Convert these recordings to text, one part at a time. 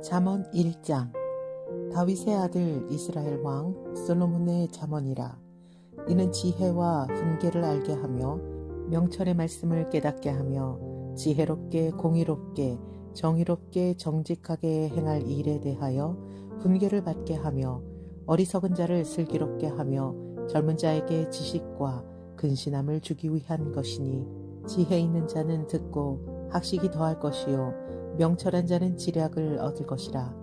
잠언 1장. 다윗의 아들 이스라엘 왕 솔로몬의 잠언이라. 이는 지혜와 훈계를 알게 하며 명철의 말씀을 깨닫게 하며 지혜롭게 공의롭게 정의롭게 정직하게 행할 일에 대하여 훈계를 받게 하며 어리석은 자를 슬기롭게 하며 젊은 자에게 지식과 근신함을 주기 위한 것이니, 지혜 있는 자는 듣고 학식이 더할 것이요 명철한 자는 지략을 얻을 것이라.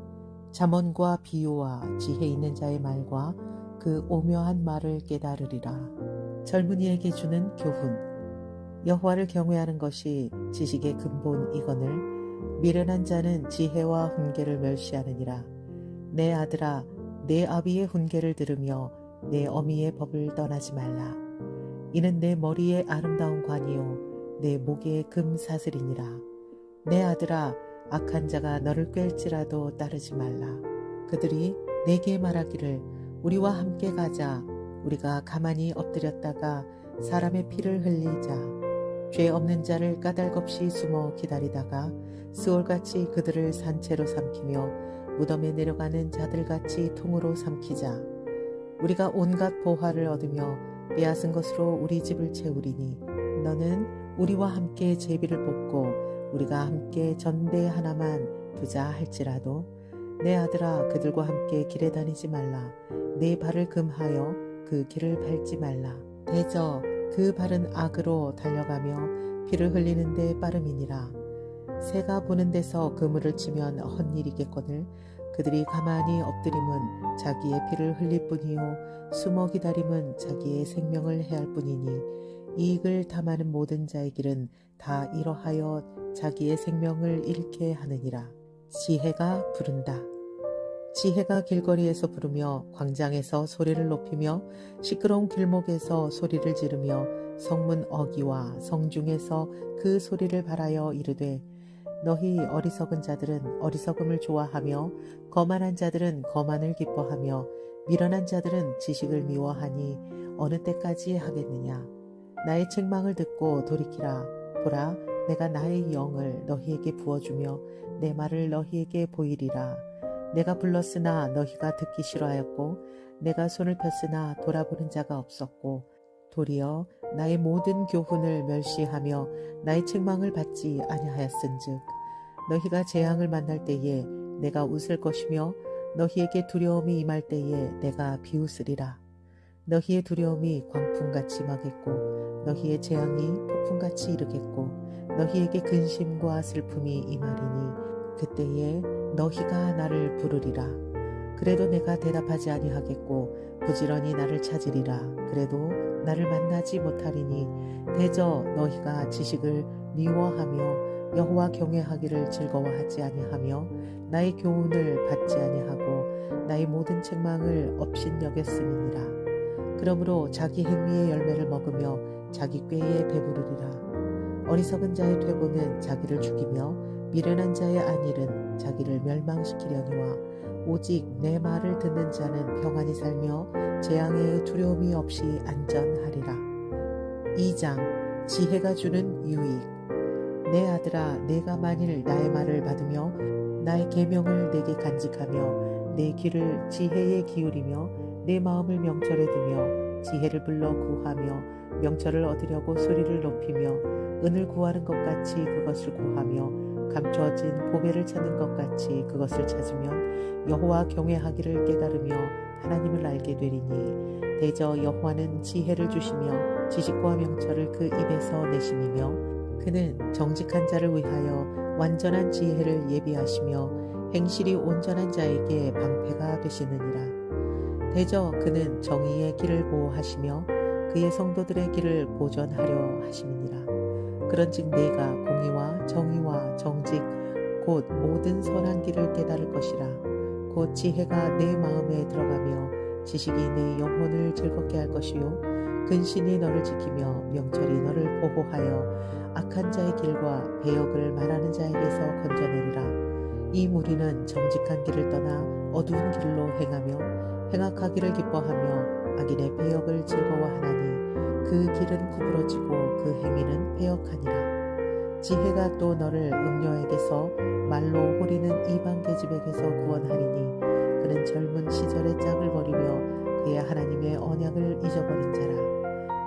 잠언과 비유와 지혜 있는 자의 말과 그 오묘한 말을 깨달으리라. 젊은이에게 주는 교훈. 여호와를 경외하는 것이 지식의 근본이거늘 미련한 자는 지혜와 훈계를 멸시하느니라. 내 아들아, 내 아비의 훈계를 들으며 내 어미의 법을 떠나지 말라. 이는 내 머리에 아름다운 관이요 내 목에 금사슬이니라. 내 아들아, 악한 자가 너를 꿰을지라도 따르지 말라. 그들이 내게 말하기를 우리와 함께 가자. 우리가 가만히 엎드렸다가 사람의 피를 흘리자. 죄 없는 자를 까닭없이 숨어 기다리다가 스올같이 그들을 산채로 삼키며 무덤에 내려가는 자들같이 통으로 삼키자. 우리가 온갖 보화를 얻으며 빼앗은 것으로 우리 집을 채우리니, 너는 우리와 함께 제비를 뽑고 우리가 함께 전대 하나만 두자 할지라도, 내 아들아, 그들과 함께 길에 다니지 말라. 내 발을 금하여 그 길을 밟지 말라. 대저 그 발은 악으로 달려가며 피를 흘리는 데 빠름이니라. 새가 보는 데서 그물을 치면 헛일이겠거늘 그들이 가만히 엎드림은 자기의 피를 흘릴 뿐이요 숨어 기다림은 자기의 생명을 해할 뿐이니, 이익을 탐하는 모든 자의 길은 다 이러하여 자기의 생명을 잃게 하느니라. 지혜가 부른다. 지혜가 길거리에서 부르며 광장에서 소리를 높이며 시끄러운 길목에서 소리를 지르며 성문 어귀와 성중에서 그 소리를 발하여 이르되, 너희 어리석은 자들은 어리석음을 좋아하며 거만한 자들은 거만을 기뻐하며 미련한 자들은 지식을 미워하니 어느 때까지 하겠느냐. 나의 책망을 듣고 돌이키라. 보라, 내가 나의 영을 너희에게 부어주며 내 말을 너희에게 보이리라. 내가 불렀으나 너희가 듣기 싫어하였고 내가 손을 폈으나 돌아보는 자가 없었고, 도리어 나의 모든 교훈을 멸시하며 나의 책망을 받지 아니하였은즉, 너희가 재앙을 만날 때에 내가 웃을 것이며 너희에게 두려움이 임할 때에 내가 비웃으리라. 너희의 두려움이 광풍같이 임하겠고 너희의 재앙이 폭풍같이 이르겠고 너희에게 근심과 슬픔이 임하리니, 그때에 너희가 나를 부르리라. 그래도 내가 대답하지 아니하겠고 부지런히 나를 찾으리라. 그래도 나를 만나지 못하리니, 대저 너희가 지식을 미워하며 여호와 경외하기를 즐거워하지 아니하며 나의 교훈을 받지 아니하고 나의 모든 책망을 업신여겼음이니라. 그러므로 자기 행위의 열매를 먹으며 자기 꾀에 배부르리라. 어리석은 자의 퇴보는 자기를 죽이며 미련한 자의 안일은 자기를 멸망시키려니와, 오직 내 말을 듣는 자는 평안히 살며 재앙에 두려움이 없이 안전하리라. 2장. 지혜가 주는 유익. 내 아들아, 내가 만일 나의 말을 받으며 나의 계명을 내게 간직하며 내 귀를 지혜에 기울이며 내 마음을 명철에 두며 지혜를 불러 구하며 명철을 얻으려고 소리를 높이며 은을 구하는 것 같이 그것을 구하며 감추어진 보배를 찾는 것 같이 그것을 찾으면 여호와 경외하기를 깨달으며 하나님을 알게 되리니, 대저 여호와는 지혜를 주시며 지식과 명철을 그 입에서 내심이며, 그는 정직한 자를 위하여 완전한 지혜를 예비하시며 행실이 온전한 자에게 방패가 되시느니라. 대저 그는 정의의 길을 보호하시며 그의 성도들의 길을 보전하려 하심이니라. 그런즉 내가 공의와 정의와 정직 곧 모든 선한 길을 깨달을 것이라. 곧 지혜가 내 마음에 들어가며 지식이 내 영혼을 즐겁게 할 것이요 근신이 너를 지키며 명철이 너를 보호하여 악한 자의 길과 배역을 말하는 자에게서 건져내리라. 이 무리는 정직한 길을 떠나 어두운 길로 행하며 행악하기를 기뻐하며 악인의 배역을 즐거워하나니, 그 길은 구부러지고 그 행위는 배역하니라. 지혜가 또 너를 음녀에게서 말로 호리는 이방 계집에게서 구원하리니 그는 젊은 시절의 짝을 버리며 그의 하나님의 언약을 잊어버린 자라.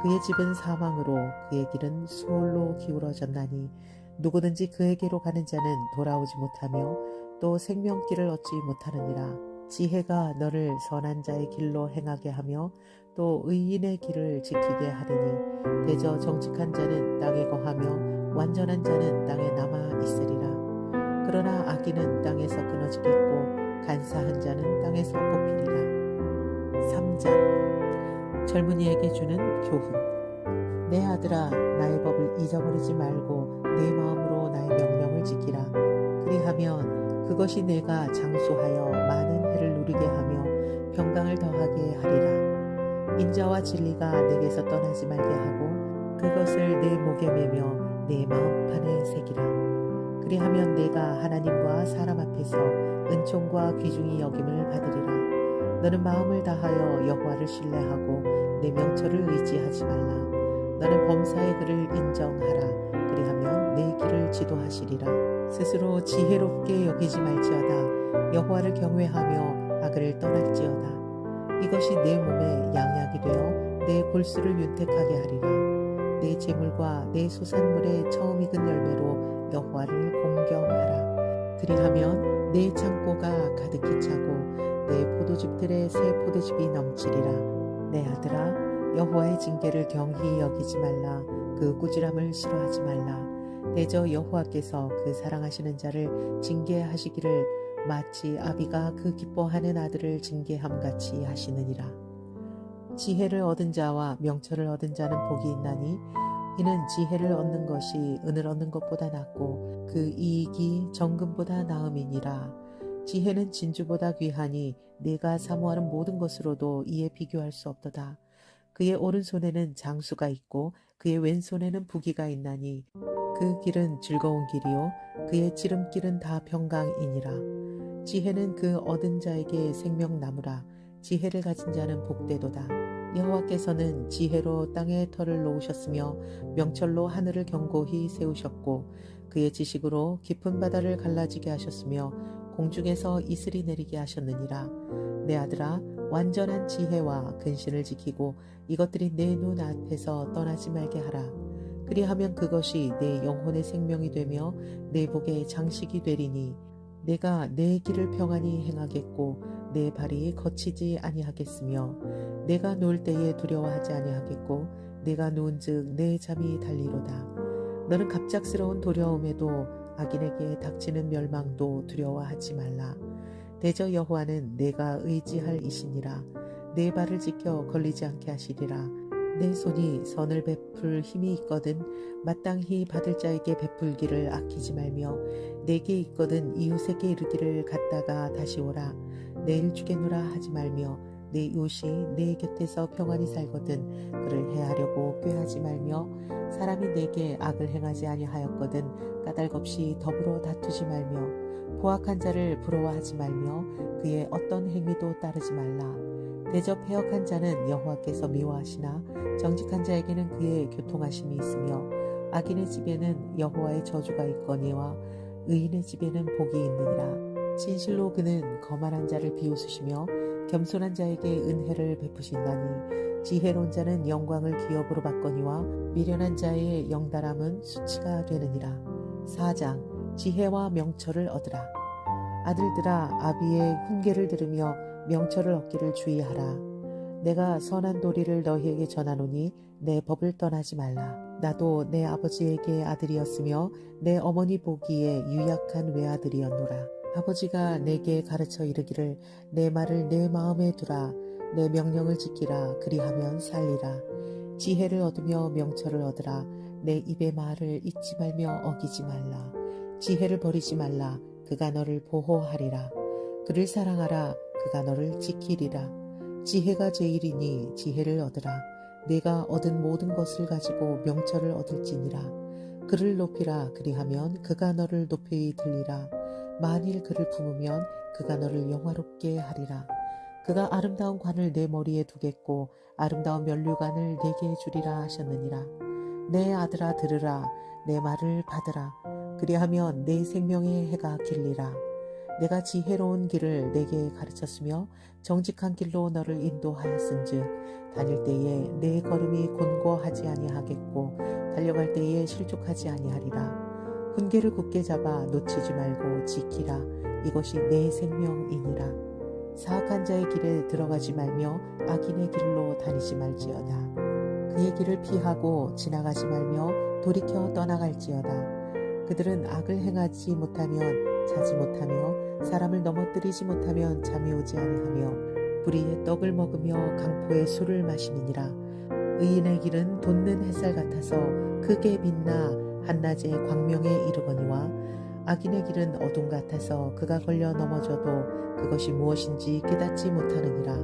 그의 집은 사망으로 그의 길은 수월로 기울어졌나니 누구든지 그에게로 가는 자는 돌아오지 못하며 또 생명길을 얻지 못하느니라. 지혜가 너를 선한 자의 길로 행하게 하며 또 의인의 길을 지키게 하리니 대저 정직한 자는 땅에 거하며 완전한 자는 땅에 남아 있으리라. 그러나 악인은 땅에서 끊어지겠고 간사한 자는 땅에서 꼽히리라. 3장 젊은이에게 주는 교훈. 내 아들아, 나의 법을 잊어버리지 말고 내 마음으로 나의 명령을 지키라. 그리하면 그것이 내가 장수하여 많은 해를 누리게 하며 평강을 더하게 하리라. 인자와 진리가 내게서 떠나지 말게 하고 그것을 내 목에 매며 내 마음판에 새기라. 그리하면 내가 하나님과 사람 앞에서 은총과 귀중히 여김을 받으리라. 너는 마음을 다하여 여호와를 신뢰하고 내 명철을 의지하지 말라. 너는 범사의 그를 인정하라. 그리하면 내 길을 지도하시리라. 스스로 지혜롭게 여기지 말지어다. 여호와를 경외하며 악을 떠날지어다. 이것이 내 몸에 양약이 되어 내 골수를 윤택하게 하리라. 내 재물과 내 소산물의 처음 익은 열매로 여호와를 공경하라. 그리하면 내 창고가 가득히 차고 내 포도즙들의 새 포도즙이 넘치리라. 내 아들아, 여호와의 징계를 경히 여기지 말라. 그 꾸지람을 싫어하지 말라. 대저 여호와께서 그 사랑하시는 자를 징계하시기를 마치 아비가 그 기뻐하는 아들을 징계함같이 하시느니라. 지혜를 얻은 자와 명철을 얻은 자는 복이 있나니 이는 지혜를 얻는 것이 은을 얻는 것보다 낫고 그 이익이 정금보다 나음이니라. 지혜는 진주보다 귀하니 네가 사모하는 모든 것으로도 이에 비교할 수 없도다. 그의 오른손에는 장수가 있고 그의 왼손에는 부귀가 있나니 그 길은 즐거운 길이요 그의 지름길은 다 평강이니라. 지혜는 그 얻은 자에게 생명나무라. 지혜를 가진 자는 복되도다. 여호와께서는 지혜로 땅에 터를 놓으셨으며 명철로 하늘을 견고히 세우셨고 그의 지식으로 깊은 바다를 갈라지게 하셨으며 공중에서 이슬이 내리게 하셨느니라. 내 아들아, 완전한 지혜와 근신을 지키고 이것들이 내 눈 앞에서 떠나지 말게 하라. 그리하면 그것이 내 영혼의 생명이 되며 내 복의 장식이 되리니 내가 내 길을 평안히 행하겠고 내 발이 거치지 아니하겠으며 내가 누울 때에 두려워하지 아니하겠고 내가 누운즉 내 잠이 달리로다. 너는 갑작스러운 두려움에도 악인에게 닥치는 멸망도 두려워하지 말라. 대저 여호와는 내가 의지할 이시니라. 내 발을 지켜 걸리지 않게 하시리라. 내 손이 선을 베풀 힘이 있거든 마땅히 받을 자에게 베풀기를 아끼지 말며 내게 있거든 이웃에게 이르기를 갔다가 다시 오라. 내일 주겠노라 하지 말며 내 이웃이 내 곁에서 평안히 살거든 그를 해하려고 꾀하지 말며 사람이 내게 악을 행하지 아니하였거든 까닭없이 더불어 다투지 말며 포악한 자를 부러워하지 말며 그의 어떤 행위도 따르지 말라. 대저 패역한 자는 여호와께서 미워하시나 정직한 자에게는 그의 교통하심이 있으며 악인의 집에는 여호와의 저주가 있거니와 의인의 집에는 복이 있느니라. 진실로 그는 거만한 자를 비웃으시며 겸손한 자에게 은혜를 베푸신다니 지혜로운 자는 영광을 기업으로 받거니와 미련한 자의 영달함은 수치가 되느니라. 4장 지혜와 명철을 얻으라. 아들들아, 아비의 훈계를 들으며 명철을 얻기를 주의하라. 내가 선한 도리를 너희에게 전하노니 내 법을 떠나지 말라. 나도 내 아버지에게 아들이었으며 내 어머니 보기에 유약한 외아들이었노라. 아버지가 내게 가르쳐 이르기를 내 말을 내 마음에 두라. 내 명령을 지키라. 그리하면 살리라. 지혜를 얻으며 명철을 얻으라. 내 입의 말을 잊지 말며 어기지 말라. 지혜를 버리지 말라. 그가 너를 보호하리라. 그를 사랑하라. 그가 너를 지키리라. 지혜가 제일이니 지혜를 얻으라. 내가 얻은 모든 것을 가지고 명철을 얻을지니라. 그를 높이라. 그리하면 그가 너를 높이 들리라. 만일 그를 품으면 그가 너를 영화롭게 하리라. 그가 아름다운 관을 내 머리에 두겠고 아름다운 면류관을 내게 주리라 하셨느니라. 내 아들아 들으라. 내 말을 받으라. 그리하면 내 생명의 해가 길리라. 내가 지혜로운 길을 내게 가르쳤으며 정직한 길로 너를 인도하였은즉 다닐 때에 내 걸음이 곤고하지 아니하겠고 달려갈 때에 실족하지 아니하리라. 훈계를 굳게 잡아 놓치지 말고 지키라. 이것이 내 생명이니라. 사악한 자의 길에 들어가지 말며 악인의 길로 다니지 말지어다. 그의 길을 피하고 지나가지 말며 돌이켜 떠나갈지어다. 그들은 악을 행하지 못하면 자지 못하며 사람을 넘어뜨리지 못하면 잠이 오지 아니하며 불의의 떡을 먹으며 강포의 술을 마시느니라. 의인의 길은 돋는 햇살 같아서 크게 빛나 한낮의 광명에 이르거니와 악인의 길은 어둠 같아서 그가 걸려 넘어져도 그것이 무엇인지 깨닫지 못하느니라.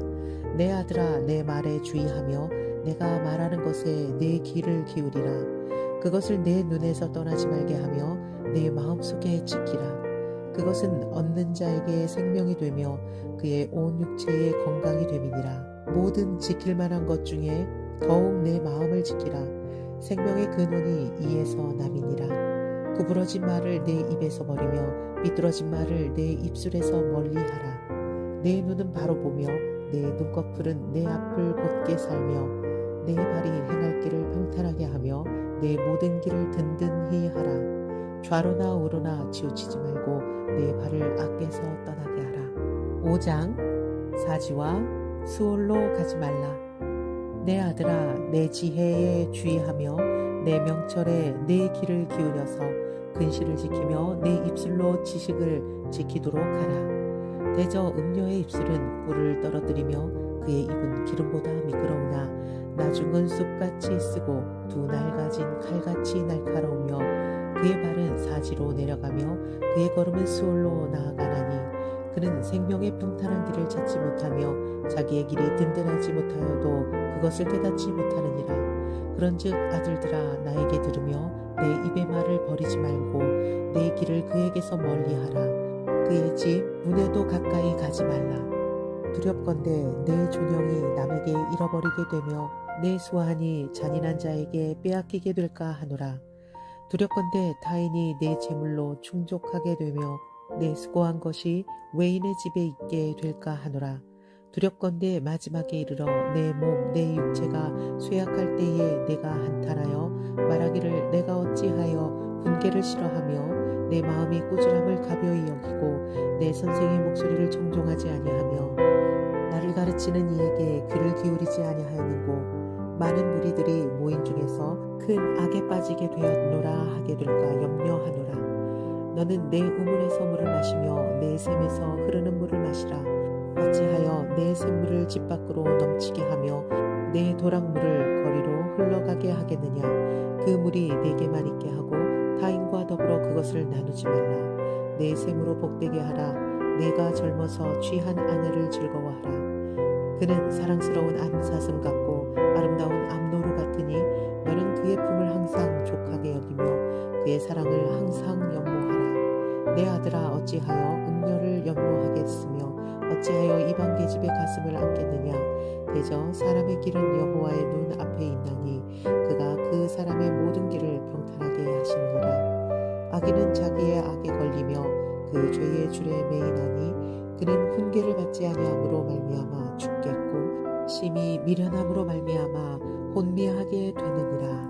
내 아들아 내 말에 주의하며 내가 말하는 것에 내 귀를 기울이라. 그것을 내 눈에서 떠나지 말게 하며 내 마음속에 지키라. 그것은 얻는 자에게 생명이 되며 그의 온 육체에 건강이 됨이니라. 모든 지킬 만한 것 중에 더욱 내 마음을 지키라. 생명의 근원이 이에서 남이니라. 구부러진 말을 내 입에서 버리며 삐뚤어진 말을 내 입술에서 멀리하라. 내 눈은 바로 보며 내 눈꺼풀은 내 앞을 곧게 살며 내 발이 행할 길을 평탄하게 하며 내 모든 길을 든든히 하라. 좌로나 우로나 치우치지 말고 내 발을 악에서 떠나게 하라. 5장 사지와 수월로 가지 말라. 내 아들아 내 지혜에 주의하며 내 명철에 내 귀를 기울여서 근시를 지키며 내 입술로 지식을 지키도록 하라. 대저 음녀의 입술은 꿀을 떨어뜨리며 그의 입은 기름보다 미끄러우나 나중은 쑥같이 쓰고 두 날가진 칼같이 날카로우며 그의 발은 사지로 내려가며 그의 걸음은 수월로 나아가나니 그는 생명의 평탄한 길을 찾지 못하며 자기의 길이 든든하지 못하여도 그것을 깨닫지 못하느니라. 그런즉 아들들아 나에게 들으며 내 입의 말을 버리지 말고 내 길을 그에게서 멀리하라. 그의 집 문에도 가까이 가지 말라. 두렵건대 내 존영이 남에게 잃어버리게 되며 내 수완이 잔인한 자에게 빼앗기게 될까 하노라. 두렵건대 타인이 내 재물로 충족하게 되며 내 수고한 것이 외인의 집에 있게 될까 하노라. 두렵건대 마지막에 이르러 내 몸 내 육체가 쇠약할 때에 내가 한탄하여 말하기를 내가 어찌하여 훈계를 싫어하며 내 마음이 꾸지람을 가벼이 여기고 내 선생의 목소리를 정종하지 아니하며 나를 가르치는 이에게 귀를 기울이지 아니하였는고 많은 무리들이 모인 중에서 큰 악에 빠지게 되었노라 하게 될까 염려하노라. 너는 내 우물에서 물을 마시며 내 샘에서 흐르는 물을 마시라. 어찌하여 내 샘물을 집 밖으로 넘치게 하며 내 도랑물을 거리로 흘러가게 하겠느냐. 그 물이 내게만 있게 하고 타인과 더불어 그것을 나누지 말라. 내 샘으로 복되게 하라. 내가 젊어서 취한 아내를 즐거워하라. 그는 사랑스러운 암사슴 같고 아름다운 암노루 같으니 너는 그의 품을 항상 족하게 여기며 그의 사랑을 항상 연모하라. 내 아들아 어찌하여 음녀를 연모하겠으며 어찌하여 이방 계집의 가슴을 안겠느냐. 대저 사람의 길은 여호와의 눈 앞에 있나니 그가 그 사람의 모든 길을 평탄하게 하시느니라. 악인은 자기의 악에 걸리며 그 죄의 줄에 매이나니 그는 훈계를 받지 아니함으로 말미암아 죽겠고 심히 미련함으로 말미암아 혼미하게 되느니라.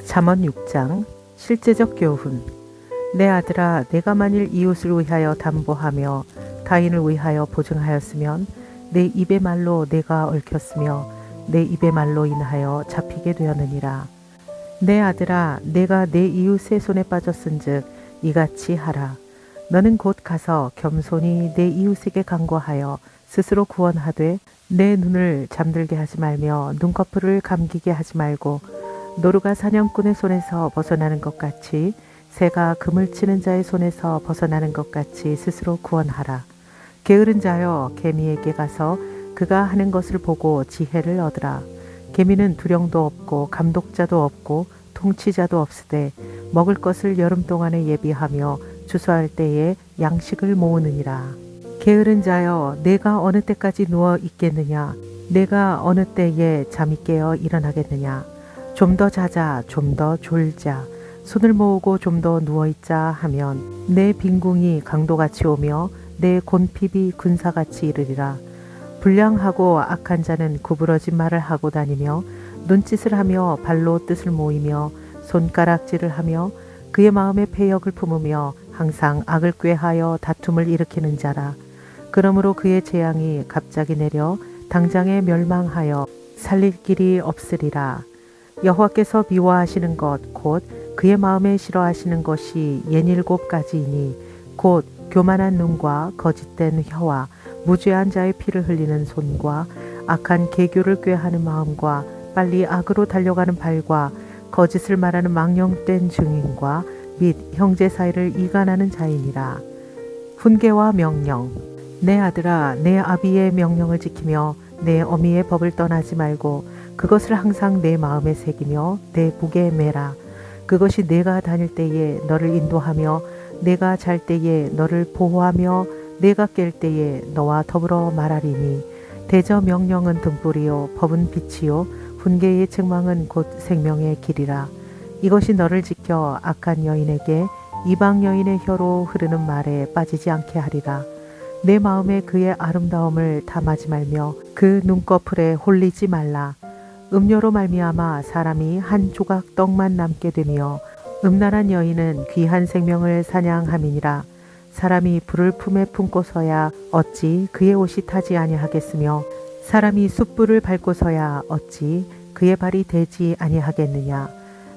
잠언 6장 실제적 교훈. 내 아들아 내가 만일 이웃을 위하여 담보하며 타인을 위하여 보증하였으면 내 입의 말로 내가 얽혔으며 내 입의 말로 인하여 잡히게 되었느니라. 내 아들아 내가 내 이웃의 손에 빠졌은즉 이같이 하라. 너는 곧 가서 겸손히 내 이웃에게 간구하여 스스로 구원하되 내 눈을 잠들게 하지 말며 눈꺼풀을 감기게 하지 말고 노루가 사냥꾼의 손에서 벗어나는 것 같이 새가 그물 치는 자의 손에서 벗어나는 것 같이 스스로 구원하라. 게으른 자여 개미에게 가서 그가 하는 것을 보고 지혜를 얻으라. 개미는 두령도 없고 감독자도 없고 통치자도 없으되 먹을 것을 여름 동안에 예비하며 주소할 때에 양식을 모으느니라. 게으른 자여 내가 어느 때까지 누워 있겠느냐. 내가 어느 때에 잠이 깨어 일어나겠느냐. 좀 더 자자, 좀 더 졸자, 손을 모으고 좀 더 누워있자 하면 내 빈궁이 강도같이 오며 내 곤핍이 군사같이 이르리라. 불량하고 악한 자는 구부러진 말을 하고 다니며 눈짓을 하며 발로 뜻을 모이며 손가락질을 하며 그의 마음에 패역을 품으며 항상 악을 꾀하여 다툼을 일으키는 자라. 그러므로 그의 재앙이 갑자기 내려 당장에 멸망하여 살릴 길이 없으리라. 여호와께서 미워하시는 것 곧 그의 마음에 싫어하시는 것이 67가지이니 곧 교만한 눈과 거짓된 혀와 무죄한 자의 피를 흘리는 손과 악한 계교를 꾀하는 마음과 빨리 악으로 달려가는 발과 거짓을 말하는 망령된 증인과 및 형제 사이를 이간하는 자이니라. 훈계와 명령. 내 아들아, 내 아비의 명령을 지키며 내 어미의 법을 떠나지 말고 그것을 항상 내 마음에 새기며 내 목에 매라. 그것이 내가 다닐 때에 너를 인도하며 내가 잘 때에 너를 보호하며 내가 깰 때에 너와 더불어 말하리니 대저 명령은 등불이요 법은 빛이요 훈계의 책망은 곧 생명의 길이라. 이것이 너를 지켜 악한 여인에게 이방 여인의 혀로 흐르는 말에 빠지지 않게 하리라. 내 마음에 그의 아름다움을 담하지 말며 그 눈꺼풀에 홀리지 말라. 음료로 말미암아 사람이 한 조각 떡만 남게 되며 음란한 여인은 귀한 생명을 사냥함이니라. 사람이 불을 품에 품고서야 어찌 그의 옷이 타지 아니하겠으며 사람이 숯불을 밟고서야 어찌 그의 발이 되지 아니하겠느냐.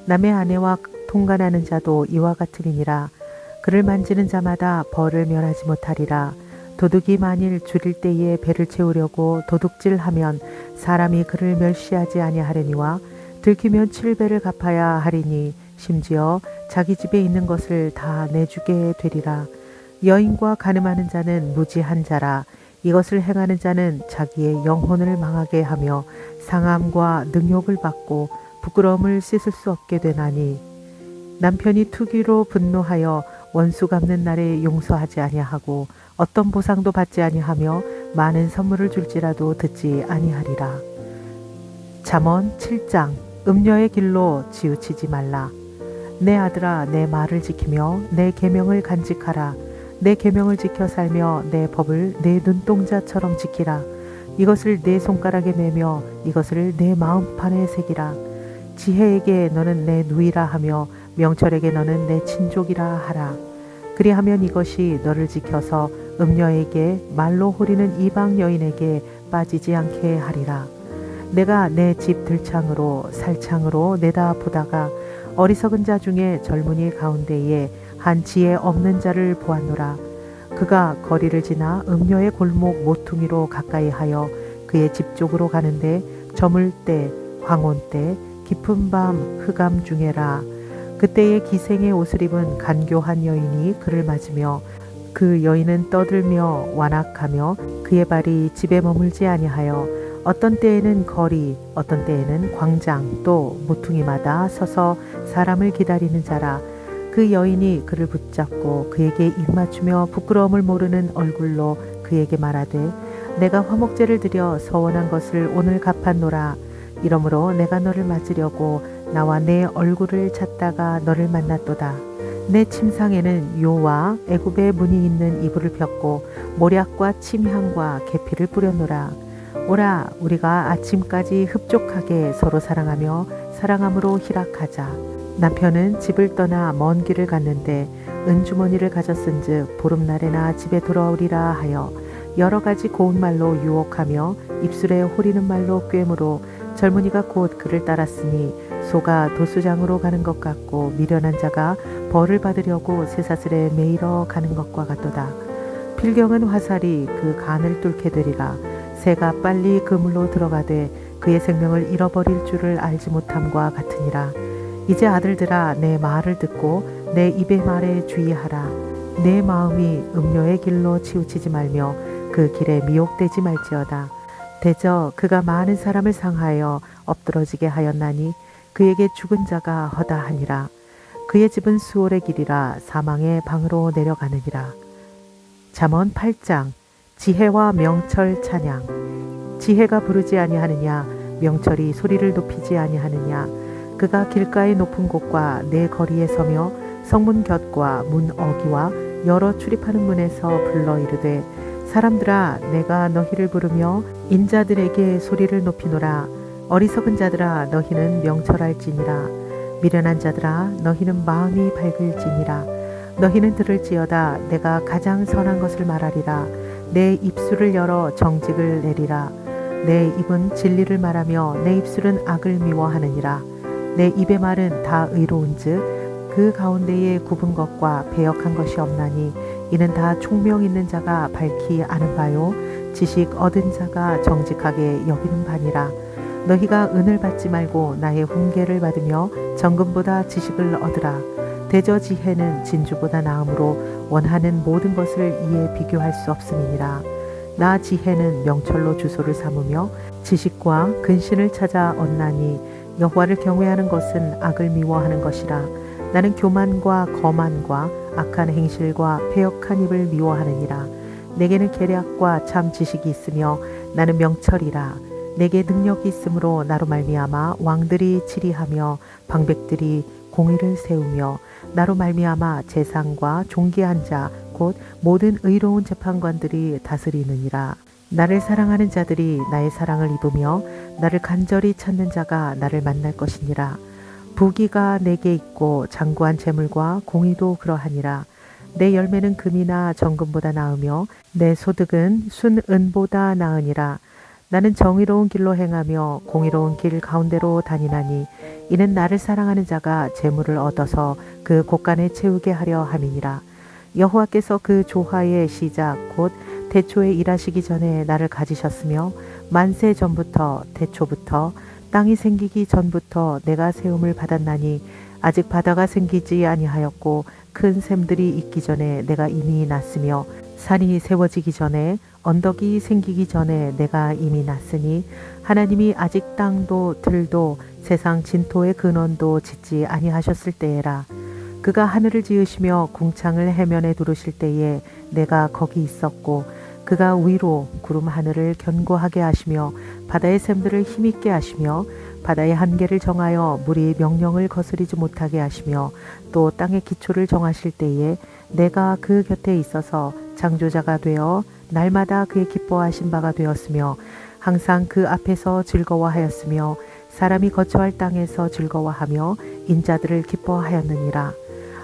남의 아내와 통간하는 자도 이와 같으니라. 그를 만지는 자마다 벌을 면하지 못하리라. 도둑이 만일 줄일 때에 배를 채우려고 도둑질하면 사람이 그를 멸시하지 아니하려니와 들키면 7배를 갚아야 하리니 심지어 자기 집에 있는 것을 다 내주게 되리라. 여인과 간음하는 자는 무지한 자라. 이것을 행하는 자는 자기의 영혼을 망하게 하며 상함과 능욕을 받고 부끄러움을 씻을 수 없게 되나니 남편이 투기로 분노하여 원수 갚는 날에 용서하지 아니하고 어떤 보상도 받지 아니하며 많은 선물을 줄지라도 듣지 아니하리라. 잠언 7장. 음녀의 길로 치우치지 말라. 내 아들아, 내 말을 지키며 내 계명을 간직하라. 내 계명을 지켜 살며 내 법을 내 눈동자처럼 지키라. 이것을 내 손가락에 매며 이것을 내 마음판에 새기라. 지혜에게 너는 내 누이라 하며 명철에게 너는 내 친족이라 하라. 그리하면 이것이 너를 지켜서 음녀에게 말로 호리는 이방 여인에게 빠지지 않게 하리라. 내가 내 집 들창으로 살창으로 내다 보다가 어리석은 자 중에 젊은이 가운데에 한 지혜 없는 자를 보았노라. 그가 거리를 지나 음녀의 골목 모퉁이로 가까이 하여 그의 집 쪽으로 가는데 저물 때 황혼 때 깊은 밤 흑암 중에라. 그때의 기생의 옷을 입은 간교한 여인이 그를 맞으며 그 여인은 떠들며 완악하며 그의 발이 집에 머물지 아니하여 어떤 때에는 거리 어떤 때에는 광장 또 모퉁이마다 서서 사람을 기다리는 자라. 그 여인이 그를 붙잡고 그에게 입맞추며 부끄러움을 모르는 얼굴로 그에게 말하되 내가 화목제를 드려 서원한 것을 오늘 갚았노라. 이러므로 내가 너를 맞으려고 나와 내 얼굴을 찾다가 너를 만났도다. 내 침상에는 요와 애굽의 문이 있는 이불을 폈고 모략과 침향과 계피를 뿌렸노라. 오라, 우리가 아침까지 흡족하게 서로 사랑하며 사랑함으로 희락하자. 남편은 집을 떠나 먼 길을 갔는데 은주머니를 가졌은즉 보름날에나 집에 돌아오리라 하여 여러 가지 고운 말로 유혹하며 입술에 호리는 말로 꿰므로 젊은이가 곧 그를 따랐으니 소가 도수장으로 가는 것 같고 미련한 자가 벌을 받으려고 쇠사슬에 매이러 가는 것과 같도다. 필경은 화살이 그 간을 뚫게 되리라. 새가 빨리 그물로 들어가되 그의 생명을 잃어버릴 줄을 알지 못함과 같으니라. 이제 아들들아, 내 말을 듣고 내 입의 말에 주의하라. 내 마음이 음료의 길로 치우치지 말며 그 길에 미혹되지 말지어다. 대저 그가 많은 사람을 상하여 엎드러지게 하였나니 그에게 죽은 자가 허다하니라. 그의 집은 수월의 길이라 사망의 방으로 내려가느니라. 잠언 8장. 지혜와 명철 찬양. 지혜가 부르지 아니하느냐, 명철이 소리를 높이지 아니하느냐. 그가 길가의 높은 곳과 내 거리에 서며 성문 곁과 문 어기와 여러 출입하는 문에서 불러 이르되 사람들아 내가 너희를 부르며 인자들에게 소리를 높이노라. 어리석은 자들아 너희는 명철할지니라. 미련한 자들아 너희는 마음이 밝을지니라. 너희는 들을지어다. 내가 가장 선한 것을 말하리라. 내 입술을 열어 정직을 내리라. 내 입은 진리를 말하며 내 입술은 악을 미워하느니라. 내 입의 말은 다 의로운즉 그 가운데에 굽은 것과 배역한 것이 없나니 이는 다 총명 있는 자가 밝히 아는 바요 지식 얻은 자가 정직하게 여기는 바니라. 너희가 은을 받지 말고 나의 훈계를 받으며 정금보다 지식을 얻으라. 대저 지혜는 진주보다 나음으로 원하는 모든 것을 이에 비교할 수 없음이니라. 나 지혜는 명철로 주소를 삼으며 지식과 근신을 찾아 얻나니 여호와를 경외하는 것은 악을 미워하는 것이라. 나는 교만과 거만과 악한 행실과 패역한 입을 미워하느니라. 내게는 계략과 참 지식이 있으며 나는 명철이라. 내게 능력이 있으므로 나로 말미암아 왕들이 치리하며 방백들이 공의를 세우며 나로 말미암아 재상과 존귀한 자 곧 모든 의로운 재판관들이 다스리느니라. 나를 사랑하는 자들이 나의 사랑을 입으며 나를 간절히 찾는 자가 나를 만날 것이니라. 부귀가 내게 있고 장구한 재물과 공의도 그러하니라. 내 열매는 금이나 정금보다 나으며 내 소득은 순은보다 나으니라. 나는 정의로운 길로 행하며 공의로운 길 가운데로 다니나니 이는 나를 사랑하는 자가 재물을 얻어서 그 곳간에 채우게 하려 함이니라. 여호와께서 그 조화의 시작 곧 태초에 일하시기 전에 나를 가지셨으며 만세 전부터 태초부터 땅이 생기기 전부터 내가 세움을 받았나니 아직 바다가 생기지 아니하였고 큰 샘들이 있기 전에 내가 이미 났으며 산이 세워지기 전에 언덕이 생기기 전에 내가 이미 났으니 하나님이 아직 땅도 들도 세상 진토의 근원도 짓지 아니하셨을 때에라. 그가 하늘을 지으시며 궁창을 해면에 두르실 때에 내가 거기 있었고 그가 위로 구름 하늘을 견고하게 하시며 바다의 샘들을 힘있게 하시며 바다의 한계를 정하여 물이 명령을 거스리지 못하게 하시며 또 땅의 기초를 정하실 때에 내가 그 곁에 있어서 창조자가 되어 날마다 그의 기뻐하신 바가 되었으며 항상 그 앞에서 즐거워하였으며 사람이 거처할 땅에서 즐거워하며 인자들을 기뻐하였느니라.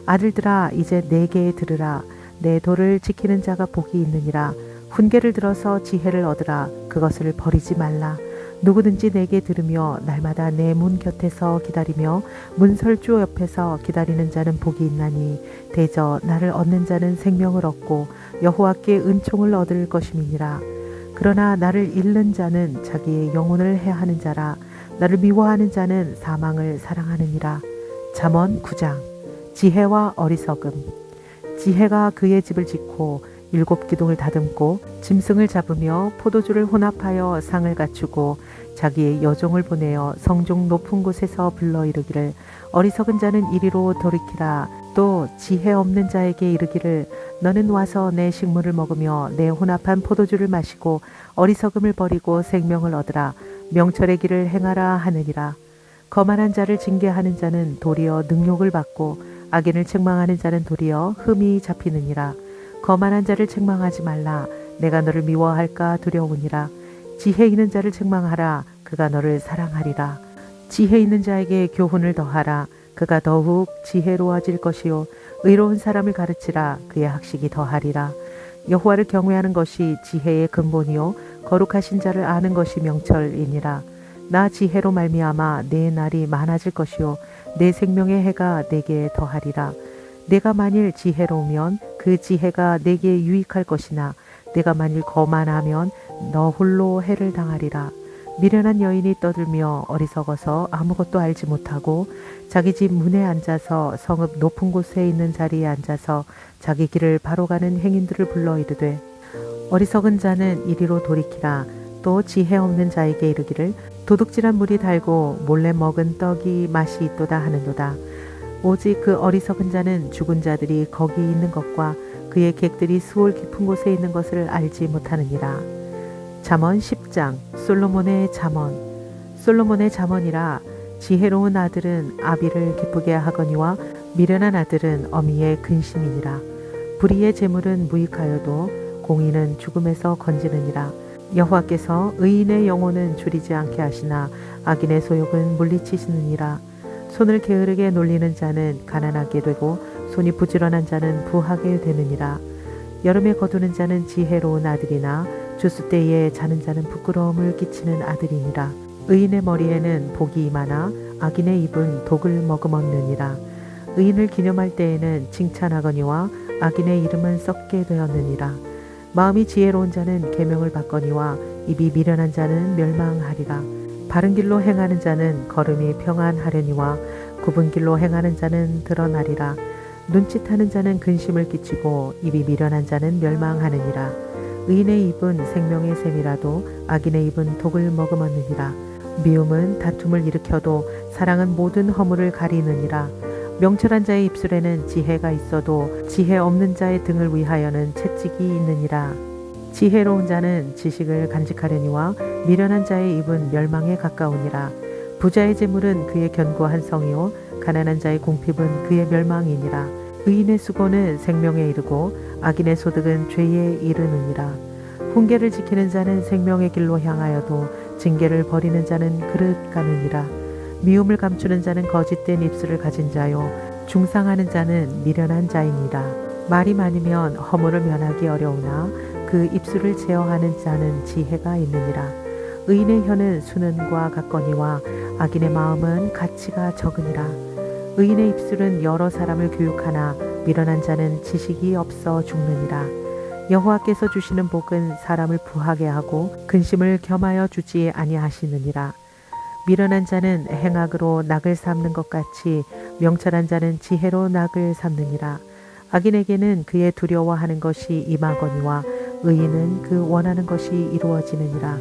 아들들아 이제 내게 들으라. 내 도를 지키는 자가 복이 있느니라. 훈계를 들어서 지혜를 얻으라. 그것을 버리지 말라. 누구든지 내게 들으며 날마다 내 문 곁에서 기다리며 문설주 옆에서 기다리는 자는 복이 있나니 대저 나를 얻는 자는 생명을 얻고 여호와께 은총을 얻을 것임이니라. 그러나 나를 잃는 자는 자기의 영혼을 해하는 자라. 나를 미워하는 자는 사망을 사랑하느니라. 잠언 9장. 지혜와 어리석음. 지혜가 그의 집을 짓고 7 기둥을 다듬고 짐승을 잡으며 포도주를 혼합하여 상을 갖추고 자기의 여종을 보내어 성중 높은 곳에서 불러 이르기를 어리석은 자는 이리로 돌이키라. 또 지혜 없는 자에게 이르기를 너는 와서 내 식물을 먹으며 내 혼합한 포도주를 마시고 어리석음을 버리고 생명을 얻으라. 명철의 길을 행하라 하느니라. 거만한 자를 징계하는 자는 도리어 능욕을 받고 악인을 책망하는 자는 도리어 흠이 잡히느니라. 거만한 자를 책망하지 말라. 내가 너를 미워할까 두려우니라. 지혜 있는 자를 책망하라. 그가 너를 사랑하리라. 지혜 있는 자에게 교훈을 더하라. 그가 더욱 지혜로워질 것이요 의로운 사람을 가르치라. 그의 학식이 더하리라. 여호와를 경외하는 것이 지혜의 근본이요 거룩하신 자를 아는 것이 명철이니라. 나 지혜로 말미암아 내 날이 많아질 것이요 내 생명의 해가 내게 더하리라. 내가 만일 지혜로우면 그 지혜가 내게 유익할 것이나 내가 만일 거만하면 너 홀로 해를 당하리라. 미련한 여인이 떠들며 어리석어서 아무것도 알지 못하고 자기 집 문에 앉아서 성읍 높은 곳에 있는 자리에 앉아서 자기 길을 바로 가는 행인들을 불러 이르되 어리석은 자는 이리로 돌이키라. 또 지혜 없는 자에게 이르기를 도둑질한 물이 달고 몰래 먹은 떡이 맛이 있도다 하는도다. 오직 그 어리석은 자는 죽은 자들이 거기 있는 것과 그의 객들이 수월 깊은 곳에 있는 것을 알지 못하느니라. 잠언 10장. 솔로몬의 잠언. 솔로몬의 잠언이라. 지혜로운 아들은 아비를 기쁘게 하거니와 미련한 아들은 어미의 근심이니라. 불의의 재물은 무익하여도 공의는 죽음에서 건지느니라. 여호와께서 의인의 영혼은 줄이지 않게 하시나 악인의 소욕은 물리치시느니라. 손을 게으르게 놀리는 자는 가난하게 되고 손이 부지런한 자는 부하게 되느니라. 여름에 거두는 자는 지혜로운 아들이나 주수 때에 자는 자는 부끄러움을 끼치는 아들이니라. 의인의 머리에는 복이 임하나 악인의 입은 독을 머금었느니라. 의인을 기념할 때에는 칭찬하거니와 악인의 이름은 썩게 되었느니라. 마음이 지혜로운 자는 계명을 받거니와 입이 미련한 자는 멸망하리라. 바른 길로 행하는 자는 걸음이 평안하려니와 굽은 길로 행하는 자는 드러나리라. 눈짓하는 자는 근심을 끼치고 입이 미련한 자는 멸망하느니라. 의인의 입은 생명의 샘이라도 악인의 입은 독을 머금었느니라. 미움은 다툼을 일으켜도 사랑은 모든 허물을 가리느니라. 명철한 자의 입술에는 지혜가 있어도 지혜 없는 자의 등을 위하여는 채찍이 있느니라. 지혜로운 자는 지식을 간직하려니와 미련한 자의 입은 멸망에 가까우니라. 부자의 재물은 그의 견고한 성이요 가난한 자의 궁핍은 그의 멸망이니라. 의인의 수고는 생명에 이르고 악인의 소득은 죄에 이르느니라. 훈계를 지키는 자는 생명의 길로 향하여도 징계를 버리는 자는 그릇 가느니라. 미움을 감추는 자는 거짓된 입술을 가진 자요 중상하는 자는 미련한 자이니라. 말이 많으면 허물을 면하기 어려우나 그 입술을 제어하는 자는 지혜가 있느니라. 의인의 혀는 수는과 같거니와 악인의 마음은 가치가 적으니라. 의인의 입술은 여러 사람을 교육하나 미련한 자는 지식이 없어 죽느니라. 여호와께서 주시는 복은 사람을 부하게 하고 근심을 겸하여 주지 아니하시느니라. 미련한 자는 행악으로 낙을 삼는 것 같이 명철한 자는 지혜로 낙을 삼느니라. 악인에게는 그의 두려워하는 것이 임하거니와 의인은 그 원하는 것이 이루어지느니라.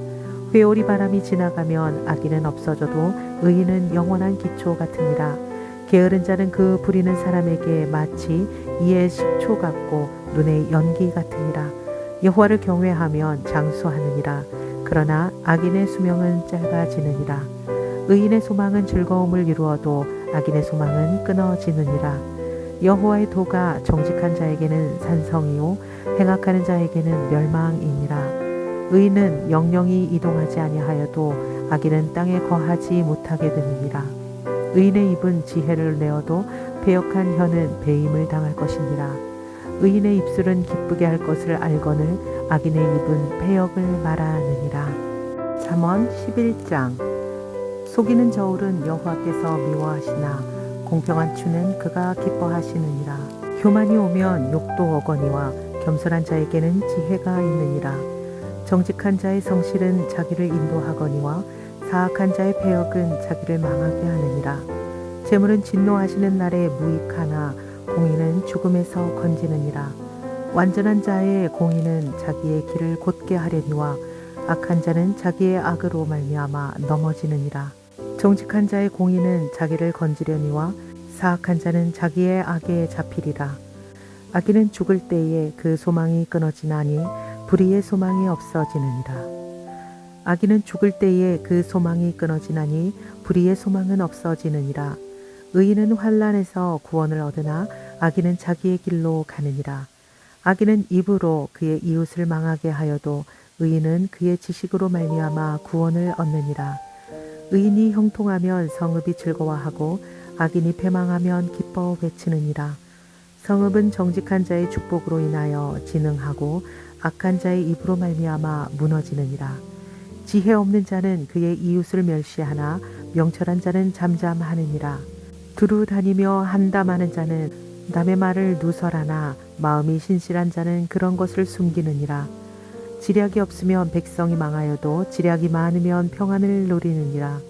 회오리 바람이 지나가면 악인은 없어져도 의인은 영원한 기초 같으니라. 게으른 자는 그 부리는 사람에게 마치 이의 식초 같고 눈의 연기 같으니라. 여호와를 경외하면 장수하느니라. 그러나 악인의 수명은 짧아지느니라. 의인의 소망은 즐거움을 이루어도 악인의 소망은 끊어지느니라. 여호와의 도가 정직한 자에게는 산성이요 행악하는 자에게는 멸망이니라. 의인은 영영이 이동하지 아니하여도 악인은 땅에 거하지 못하게 되느니라. 의인의 입은 지혜를 내어도 배역한 혀는 배임을 당할 것이니라. 의인의 입술은 기쁘게 할 것을 알거늘 악인의 입은 배역을 말하느니라. 잠언 11장. 속이는 저울은 여호와께서 미워하시나 공평한 추는 그가 기뻐하시느니라. 교만이 오면 욕도 오거니와 겸손한 자에게는 지혜가 있느니라. 정직한 자의 성실은 자기를 인도하거니와 사악한 자의 패역은 자기를 망하게 하느니라. 재물은 진노하시는 날에 무익하나 공의는 죽음에서 건지느니라. 완전한 자의 공의는 자기의 길을 곧게 하려니와 악한 자는 자기의 악으로 말미암아 넘어지느니라. 정직한 자의 공의는 자기를 건지려니와 사악한 자는 자기의 악에 잡히리라. 악인은 죽을 때에 그 소망이 끊어지나니 불의의 소망이 없어지느니라. 악인은 죽을 때에 그 소망이 끊어지나니 불의의 소망은 없어지느니라. 의인은 환난에서 구원을 얻으나 악인은 자기의 길로 가느니라. 악인은 입으로 그의 이웃을 망하게 하여도 의인은 그의 지식으로 말미암아 구원을 얻느니라. 의인이 형통하면 성읍이 즐거워하고 악인이 패망하면 기뻐 외치느니라. 성읍은 정직한 자의 축복으로 인하여 진흥하고 악한 자의 입으로 말미암아 무너지느니라. 지혜 없는 자는 그의 이웃을 멸시하나 명철한 자는 잠잠하느니라. 두루 다니며 한담하는 자는 남의 말을 누설하나 마음이 신실한 자는 그런 것을 숨기느니라. 지략이 없으면 백성이 망하여도 지략이 많으면 평안을 누리느니라.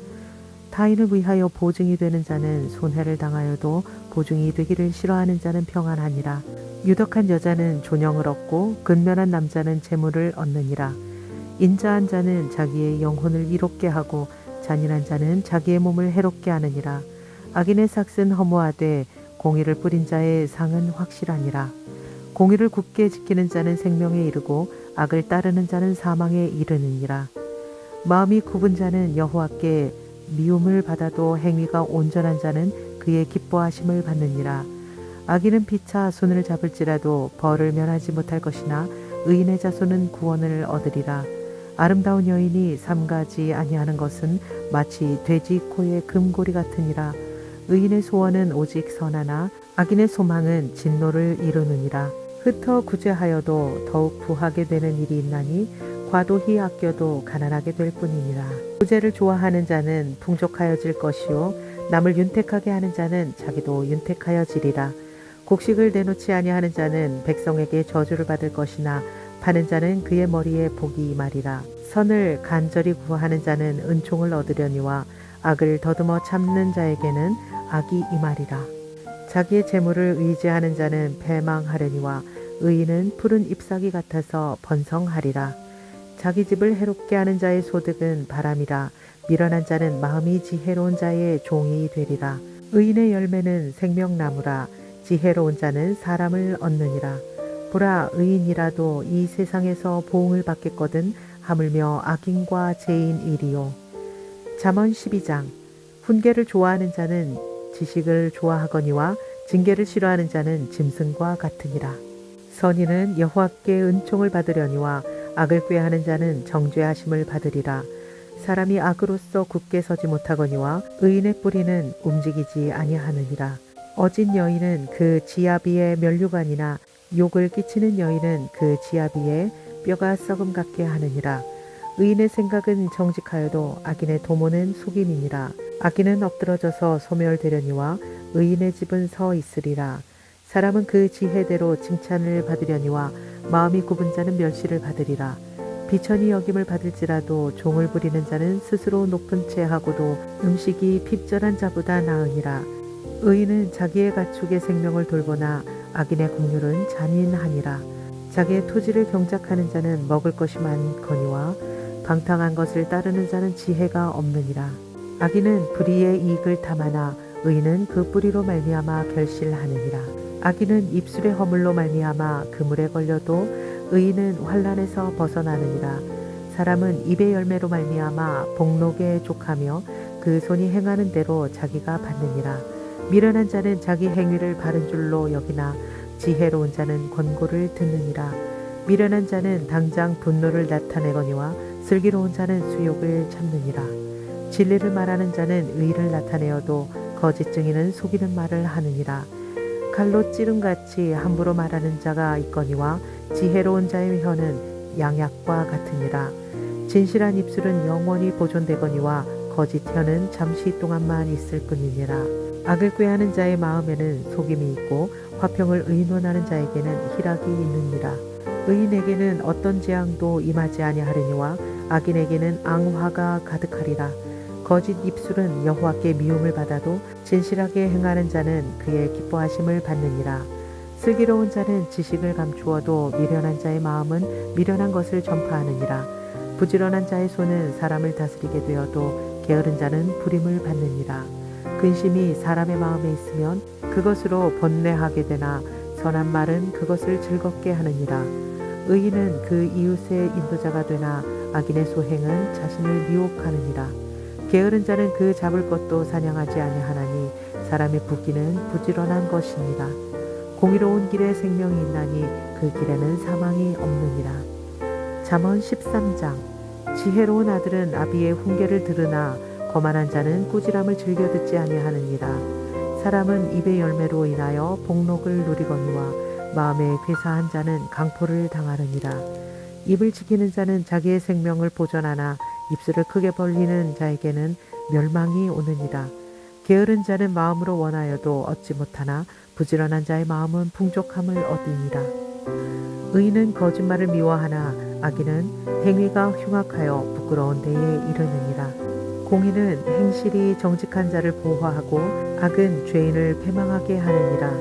타인을 위하여 보증이 되는 자는 손해를 당하여도 보증이 되기를 싫어하는 자는 평안하니라. 유덕한 여자는 존영을 얻고 근면한 남자는 재물을 얻느니라. 인자한 자는 자기의 영혼을 이롭게 하고 잔인한 자는 자기의 몸을 해롭게 하느니라. 악인의 삭은 허무하되 공의를 뿌린 자의 상은 확실하니라. 공의를 굳게 지키는 자는 생명에 이르고 악을 따르는 자는 사망에 이르느니라. 마음이 굽은 자는 여호와께 미움을 받아도 행위가 온전한 자는 그의 기뻐하심을 받느니라. 악인은 피차 손을 잡을지라도 벌을 면하지 못할 것이나 의인의 자손은 구원을 얻으리라. 아름다운 여인이 삼가지 아니하는 것은 마치 돼지 코의 금고리 같으니라. 의인의 소원은 오직 선하나 악인의 소망은 진노를 이루느니라. 흩어 구제하여도 더욱 부하게 되는 일이 있나니 과도히 아껴도 가난하게 될 뿐이니라. 구제를 좋아하는 자는 풍족하여질 것이요 남을 윤택하게 하는 자는 자기도 윤택하여지리라. 곡식을 내놓지 아니하는 자는 백성에게 저주를 받을 것이나 파는 자는 그의 머리에 복이 임하리라. 선을 간절히 구하는 자는 은총을 얻으려니와 악을 더듬어 참는 자에게는 악이 임하리라. 자기의 재물을 의지하는 자는 패망하려니와 의인은 푸른 잎사귀 같아서 번성하리라. 자기 집을 해롭게 하는 자의 소득은 바람이라. 미련한 자는 마음이 지혜로운 자의 종이 되리라. 의인의 열매는 생명나무라. 지혜로운 자는 사람을 얻느니라. 보라, 의인이라도 이 세상에서 보응을 받겠거든 하물며 악인과 죄인이리요. 잠언 12장. 훈계를 좋아하는 자는 지식을 좋아하거니와 징계를 싫어하는 자는 짐승과 같으니라. 선인은 여호와께 은총을 받으려니와 악을 꾀하는 자는 정죄하심을 받으리라. 사람이 악으로서 굳게 서지 못하거니와 의인의 뿌리는 움직이지 아니하느니라. 어진 여인은 그 지압 위에 면류관이나 욕을 끼치는 여인은 그 지압 위에 뼈가 썩음 같게 하느니라. 의인의 생각은 정직하여도 악인의 도모는 속임이니라. 악인은 엎드러져서 소멸되려니와 의인의 집은 서 있으리라. 사람은 그 지혜대로 칭찬을 받으려니와 마음이 굽은 자는 멸시를 받으리라. 비천히 여김을 받을지라도 종을 부리는 자는 스스로 높은 채 하고도 음식이 핍절한 자보다 나으니라. 의인은 자기의 가축의 생명을 돌보나 악인의 국률은 잔인하니라. 자기의 토지를 경작하는 자는 먹을 것이 많거니와 방탕한 것을 따르는 자는 지혜가 없느니라. 악인은 불의의 이익을 탐하나 의인은 그 뿌리로 말미암아 결실하느니라. 악인은 입술의 허물로 말미암아 그물에 걸려도 의인은 환난에서 벗어나느니라. 사람은 입의 열매로 말미암아 복록에 족하며 그 손이 행하는 대로 자기가 받느니라. 미련한 자는 자기 행위를 바른 줄로 여기나 지혜로운 자는 권고를 듣느니라. 미련한 자는 당장 분노를 나타내거니와 슬기로운 자는 수욕을 참느니라. 진리를 말하는 자는 의를 나타내어도 거짓 증인은 속이는 말을 하느니라. 칼로 찌름같이 함부로 말하는 자가 있거니와 지혜로운 자의 혀는 양약과 같으니라. 진실한 입술은 영원히 보존되거니와 거짓 혀는 잠시 동안만 있을 뿐이니라. 악을 꾀하는 자의 마음에는 속임이 있고 화평을 의논하는 자에게는 희락이 있느니라. 의인에게는 어떤 재앙도 임하지 아니하려니와 악인에게는 앙화가 가득하리라. 거짓 입술은 여호와께 미움을 받아도 진실하게 행하는 자는 그의 기뻐하심을 받느니라. 슬기로운 자는 지식을 감추어도 미련한 자의 마음은 미련한 것을 전파하느니라. 부지런한 자의 손은 사람을 다스리게 되어도 게으른 자는 부림을 받느니라. 근심이 사람의 마음에 있으면 그것으로 번뇌하게 되나 선한 말은 그것을 즐겁게 하느니라. 의인은 그 이웃의 인도자가 되나 악인의 소행은 자신을 미혹하느니라. 게으른 자는 그 잡을 것도 사냥하지 아니하나니 사람의 붓기는 부지런한 것이니라. 공의로운 길에 생명이 있나니 그 길에는 사망이 없느니라. 잠언 13장. 지혜로운 아들은 아비의 훈계를 들으나 거만한 자는 꾸지람을 즐겨 듣지 아니하느니라. 사람은 입의 열매로 인하여 복록을 누리거니와 마음에 괴사한 자는 강포를 당하느니라. 입을 지키는 자는 자기의 생명을 보존하나 입술을 크게 벌리는 자에게는 멸망이 오느니라. 게으른 자는 마음으로 원하여도 얻지 못하나 부지런한 자의 마음은 풍족함을 얻으니라. 의인은 거짓말을 미워하나 악인은 행위가 흉악하여 부끄러운 데에 이르느니라. 공의는 행실이 정직한 자를 보호하고 악은 죄인을 패망하게 하느니라.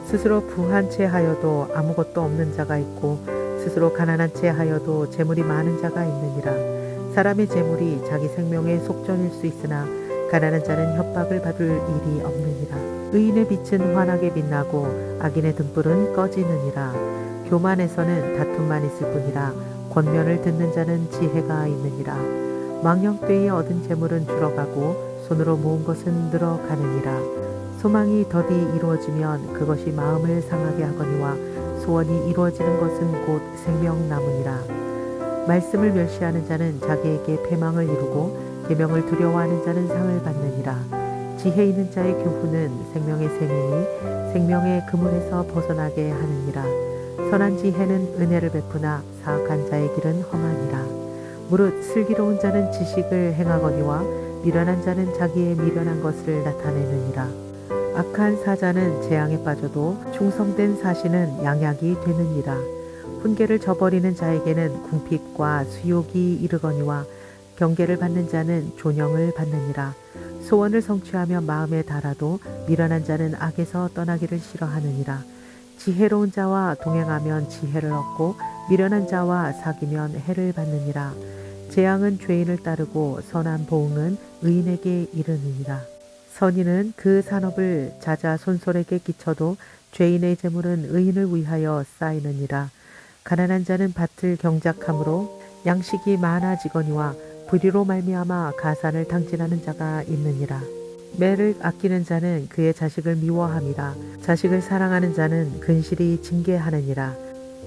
스스로 부한 채 하여도 아무것도 없는 자가 있고 스스로 가난한 채 하여도 재물이 많은 자가 있느니라. 사람의 재물이 자기 생명의 속전일 수 있으나 가난한 자는 협박을 받을 일이 없느니라. 의인의 빛은 환하게 빛나고 악인의 등불은 꺼지느니라. 교만에서는 다툼만 있을 뿐이라 권면을 듣는 자는 지혜가 있느니라. 망령되이 얻은 재물은 줄어가고 손으로 모은 것은 늘어가느니라. 소망이 더디 이루어지면 그것이 마음을 상하게 하거니와 소원이 이루어지는 것은 곧 생명나무니라. 말씀을 멸시하는 자는 자기에게 패망을 이루고 계명을 두려워하는 자는 상을 받느니라. 지혜 있는 자의 교훈은 생명의 샘이니 생명의 그물에서 벗어나게 하느니라. 선한 지혜는 은혜를 베푸나 사악한 자의 길은 험하니라. 무릇 슬기로운 자는 지식을 행하거니와 미련한 자는 자기의 미련한 것을 나타내느니라. 악한 사자는 재앙에 빠져도 충성된 사신은 양약이 되느니라. 훈계를 저버리는 자에게는 궁핍과 수욕이 이르거니와 경계를 받는 자는 존영을 받느니라. 소원을 성취하며 마음에 달아도 미련한 자는 악에서 떠나기를 싫어하느니라. 지혜로운 자와 동행하면 지혜를 얻고 미련한 자와 사귀면 해를 받느니라. 재앙은 죄인을 따르고 선한 보응은 의인에게 이르느니라. 선인은 그 산업을 자자손손에게 끼쳐도 죄인의 재물은 의인을 위하여 쌓이느니라. 가난한 자는 밭을 경작함으로 양식이 많아지거니와 불의로 말미암아 가산을 탕진하는 자가 있느니라. 매를 아끼는 자는 그의 자식을 미워함이라. 자식을 사랑하는 자는 근실이 징계하느니라.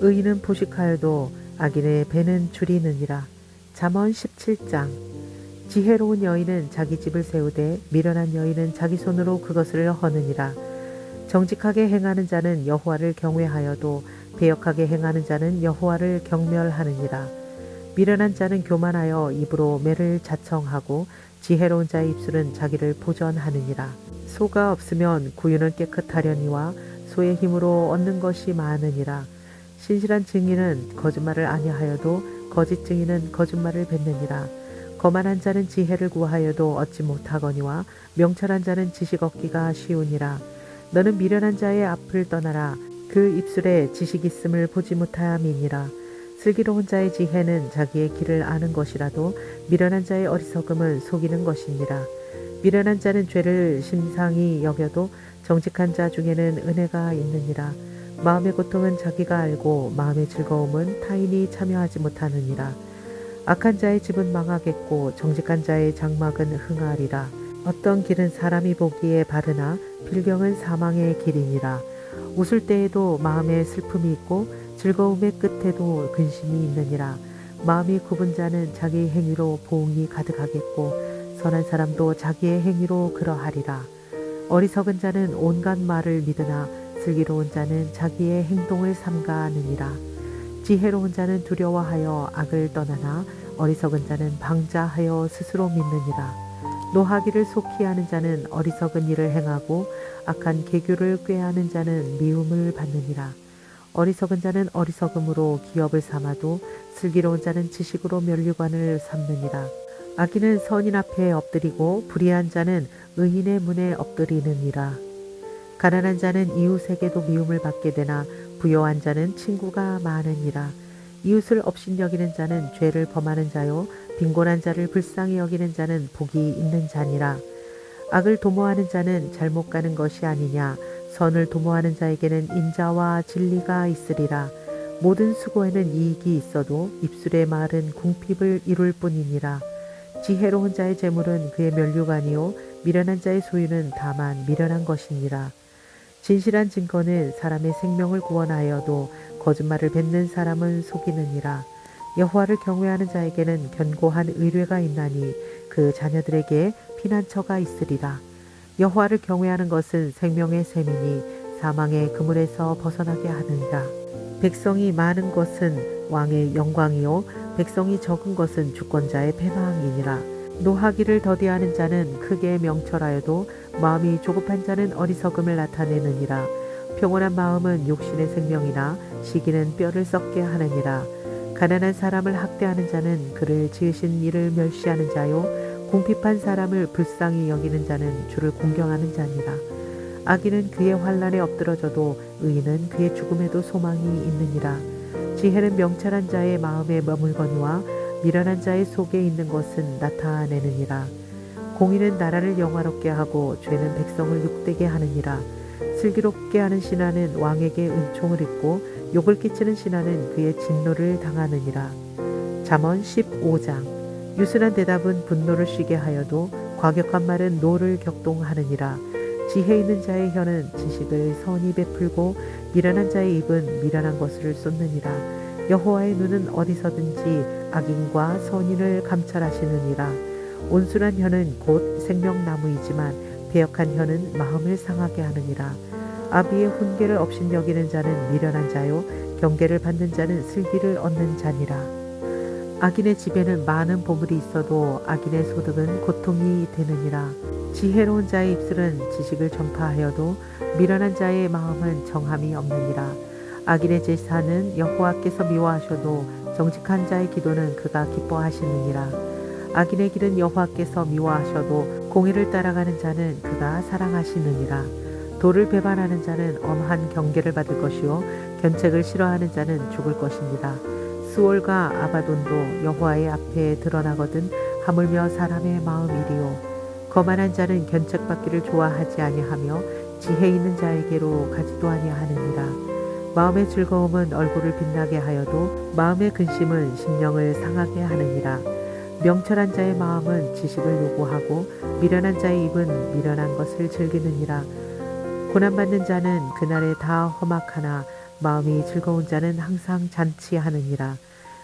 의인은 포식하여도 악인의 배는 줄이느니라. 잠언 17장. 지혜로운 여인은 자기 집을 세우되 미련한 여인은 자기 손으로 그것을 허느니라. 정직하게 행하는 자는 여호와를 경외하여도 배역하게 행하는 자는 여호와를 경멸하느니라. 미련한 자는 교만하여 입으로 매를 자청하고 지혜로운 자의 입술은 자기를 보전하느니라. 소가 없으면 구유는 깨끗하려니와 소의 힘으로 얻는 것이 많으니라. 신실한 증인은 거짓말을 아니하여도 거짓 증인은 거짓말을 뱉느니라. 거만한 자는 지혜를 구하여도 얻지 못하거니와 명철한 자는 지식 얻기가 쉬우니라. 너는 미련한 자의 앞을 떠나라. 그 입술에 지식 있음을 보지 못함이니라. 슬기로운 자의 지혜는 자기의 길을 아는 것이라도 미련한 자의 어리석음은 속이는 것이니라. 미련한 자는 죄를 심상히 여겨도 정직한 자 중에는 은혜가 있느니라. 마음의 고통은 자기가 알고 마음의 즐거움은 타인이 참여하지 못하느니라. 악한 자의 집은 망하겠고 정직한 자의 장막은 흥하리라. 어떤 길은 사람이 보기에 바르나 필경은 사망의 길이니라. 웃을 때에도 마음에 슬픔이 있고 즐거움의 끝에도 근심이 있느니라. 마음이 굽은 자는 자기 행위로 보응이 가득하겠고 선한 사람도 자기의 행위로 그러하리라. 어리석은 자는 온갖 말을 믿으나 슬기로운 자는 자기의 행동을 삼가느니라. 지혜로운 자는 두려워하여 악을 떠나나 어리석은 자는 방자하여 스스로 믿느니라. 노하기를 속히 하는 자는 어리석은 일을 행하고 악한 계교를 꾀하는 자는 미움을 받느니라. 어리석은 자는 어리석음으로 기업을 삼아도 슬기로운 자는 지식으로 면류관을 삼느니라. 악인은 선인 앞에 엎드리고 불의한 자는 의인의 문에 엎드리느니라. 가난한 자는 이웃에게도 미움을 받게 되나 부요한 자는 친구가 많으니라. 이웃을 업신여기는 자는 죄를 범하는 자요 빈곤한 자를 불쌍히 여기는 자는 복이 있는 자니라. 악을 도모하는 자는 잘못 가는 것이 아니냐. 선을 도모하는 자에게는 인자와 진리가 있으리라. 모든 수고에는 이익이 있어도 입술의 말은 궁핍을 이룰 뿐이니라. 지혜로운 자의 재물은 그의 면류관이요 미련한 자의 소유는 다만 미련한 것이니라. 진실한 증거는 사람의 생명을 구원하여도 거짓말을 뱉는 사람은 속이느니라. 여호와를 경외하는 자에게는 견고한 의뢰가 있나니 그 자녀들에게 피난처가 있으리라. 여호와를 경외하는 것은 생명의 샘이니 사망의 그물에서 벗어나게 하느니라. 백성이 많은 것은 왕의 영광이요 백성이 적은 것은 주권자의 패망이니라. 노하기를 더디하는 자는 크게 명철하여도 마음이 조급한 자는 어리석음을 나타내느니라. 평온한 마음은 육신의 생명이나 시기는 뼈를 썩게 하느니라. 가난한 사람을 학대하는 자는 그를 지으신 이를 멸시하는 자요 궁핍한 사람을 불쌍히 여기는 자는 주를 공경하는 자니라. 악인은 그의 환난에 엎드러져도 의인은 그의 죽음에도 소망이 있느니라. 지혜는 명철한 자의 마음에 머물거니와 미련한 자의 속에 있는 것은 나타내느니라. 공의는 나라를 영화롭게 하고 죄는 백성을 욕되게 하느니라. 슬기롭게 하는 신하는 왕에게 은총을 입고 욕을 끼치는 신하는 그의 진노를 당하느니라. 잠언 15장. 유순한 대답은 분노를 쉬게 하여도 과격한 말은 노를 격동하느니라. 지혜 있는 자의 혀는 지식을 선히 베풀고 미련한 자의 입은 미련한 것을 쏟느니라. 여호와의 눈은 어디서든지 악인과 선인을 감찰하시느니라. 온순한 혀는 곧 생명나무이지만 배역한 혀는 마음을 상하게 하느니라. 아비의 훈계를 업신여기는 자는 미련한 자요 경계를 받는 자는 슬기를 얻는 자니라. 악인의 집에는 많은 보물이 있어도 악인의 소득은 고통이 되느니라. 지혜로운 자의 입술은 지식을 전파하여도 미련한 자의 마음은 정함이 없느니라. 악인의 제사는 여호와께서 미워하셔도 정직한 자의 기도는 그가 기뻐하시느니라. 악인의 길은 여호와께서 미워하셔도 공의를 따라가는 자는 그가 사랑하시느니라. 도를 배반하는 자는 엄한 경계를 받을 것이요 견책을 싫어하는 자는 죽을 것이니라. 수월과 아바돈도 여호와의 앞에 드러나거든 하물며 사람의 마음이리요. 거만한 자는 견책받기를 좋아하지 아니하며 지혜 있는 자에게로 가지도 아니하느니라. 마음의 즐거움은 얼굴을 빛나게 하여도 마음의 근심은 심령을 상하게 하느니라. 명철한 자의 마음은 지식을 요구하고 미련한 자의 입은 미련한 것을 즐기느니라. 고난받는 자는 그날에 다 험악하나 마음이 즐거운 자는 항상 잔치하느니라.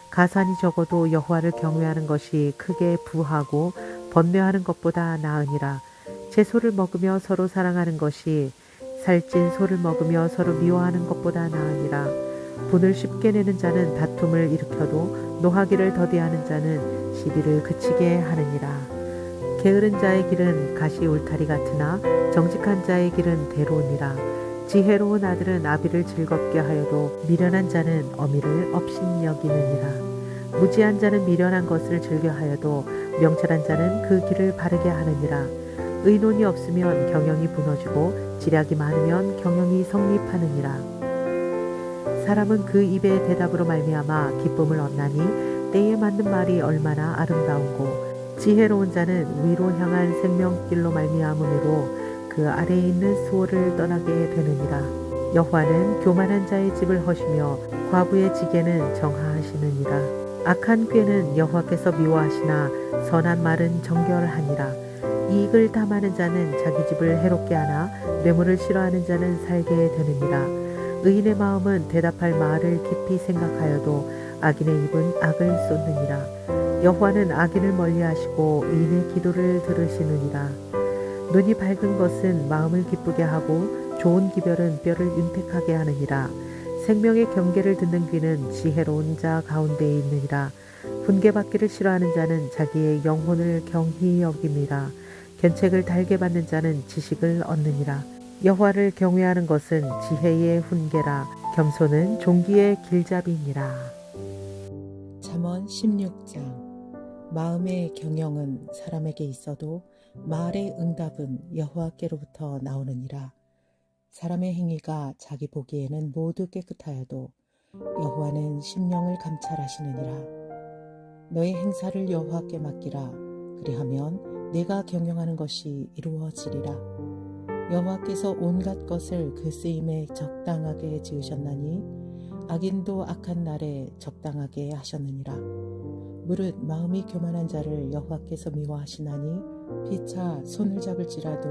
가산이 적어도 여호와를 경외하는 것이 크게 부하고 번뇌하는 것보다 나으니라. 채소를 먹으며 서로 사랑하는 것이 살찐 소를 먹으며 서로 미워하는 것보다 나으니라. 분을 쉽게 내는 자는 다툼을 일으켜도 노하기를 더디하는 자는 시비를 그치게 하느니라. 게으른 자의 길은 가시 울타리 같으나 정직한 자의 길은 대로우니라. 지혜로운 아들은 아비를 즐겁게 하여도 미련한 자는 어미를 업신여기느니라. 무지한 자는 미련한 것을 즐겨하여도 명철한 자는 그 길을 바르게 하느니라. 의논이 없으면 경영이 무너지고 지략이 많으면 경영이 성립하느니라. 사람은 그 입의 대답으로 말미암아 기쁨을 얻나니 때에 맞는 말이 얼마나 아름다운고 지혜로운 자는 위로 향한 생명길로 말미암음으로 그 아래에 있는 수호를 떠나게 되느니라. 여호와는 교만한 자의 집을 허시며 과부의 지게는 정하하시느니라. 악한 꾀는 여호와께서 미워하시나 선한 말은 정결하니라. 이익을 탐하는 자는 자기 집을 해롭게 하나 뇌물을 싫어하는 자는 살게 되느니라. 의인의 마음은 대답할 말을 깊이 생각하여도 악인의 입은 악을 쏟느니라. 여호와는 악인을 멀리하시고 의인의 기도를 들으시느니라. 눈이 밝은 것은 마음을 기쁘게 하고 좋은 기별은 뼈를 윤택하게 하느니라. 생명의 경계를 듣는 귀는 지혜로운 자 가운데에 있느니라. 훈계받기를 싫어하는 자는 자기의 영혼을 경히 여김이라. 견책을 달게 받는 자는 지식을 얻느니라. 여호와를 경외하는 것은 지혜의 훈계라. 겸손은 종기의 길잡이니라. 잠언 16장. 마음의 경영은 사람에게 있어도 말의 응답은 여호와께로부터 나오느니라. 사람의 행위가 자기 보기에는 모두 깨끗하여도 여호와는 심령을 감찰하시느니라. 너의 행사를 여호와께 맡기라. 그리하면 내가 경영하는 것이 이루어지리라. 여호와께서 온갖 것을 그 쓰임에 적당하게 지으셨나니 악인도 악한 날에 적당하게 하셨느니라. 무릇 마음이 교만한 자를 여호와께서 미워하시나니 피차 손을 잡을지라도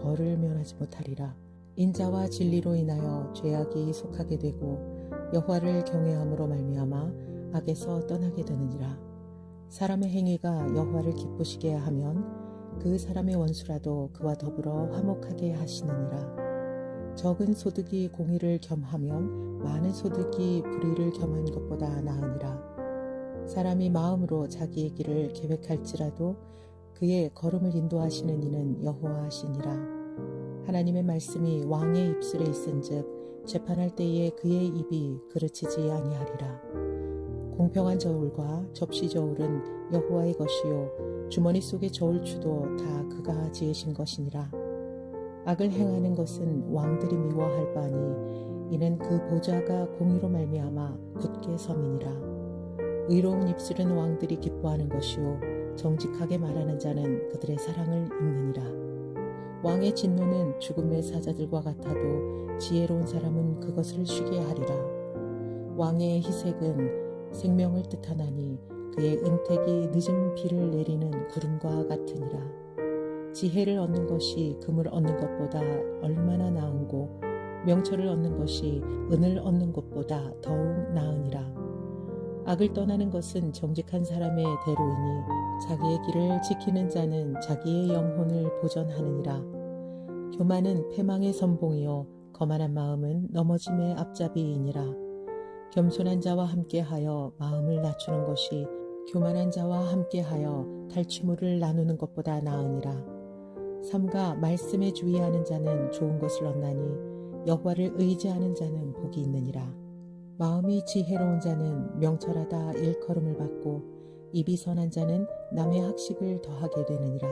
벌을 면하지 못하리라. 인자와 진리로 인하여 죄악이 속하게 되고 여호와를 경외함으로 말미암아 악에서 떠나게 되느니라. 사람의 행위가 여호와를 기쁘시게 하면 그 사람의 원수라도 그와 더불어 화목하게 하시느니라. 적은 소득이 공의를 겸하면 많은 소득이 불의를 겸한 것보다 나으니라. 사람이 마음으로 자기의 길을 계획할지라도 그의 걸음을 인도하시는 이는 여호와시니라. 하나님의 말씀이 왕의 입술에 있은즉 재판할 때에 그의 입이 그르치지 아니하리라. 공평한 저울과 접시 저울은 여호와의 것이요 주머니 속의 저울추도 다 그가 지으신 것이니라. 악을 행하는 것은 왕들이 미워할 바니 이는 그 보좌가 공의로 말미암아 굳게 섬이니라. 의로운 입술은 왕들이 기뻐하는 것이요 정직하게 말하는 자는 그들의 사랑을 입느니라. 왕의 진노는 죽음의 사자들과 같아도 지혜로운 사람은 그것을 쉬게 하리라. 왕의 희색은 생명을 뜻하나니 그의 은택이 늦은 비를 내리는 구름과 같으니라. 지혜를 얻는 것이 금을 얻는 것보다 얼마나 나은고 명철을 얻는 것이 은을 얻는 것보다 더욱 나으니라. 악을 떠나는 것은 정직한 사람의 대로이니 자기의 길을 지키는 자는 자기의 영혼을 보전하느니라. 교만은 패망의 선봉이요 거만한 마음은 넘어짐의 앞잡이이니라. 겸손한 자와 함께하여 마음을 낮추는 것이 교만한 자와 함께하여 탈취물을 나누는 것보다 나으니라. 삼가 말씀에 주의하는 자는 좋은 것을 얻나니 여호와를 의지하는 자는 복이 있느니라. 마음이 지혜로운 자는 명철하다 일컬음을 받고 입이 선한 자는 남의 학식을 더하게 되느니라.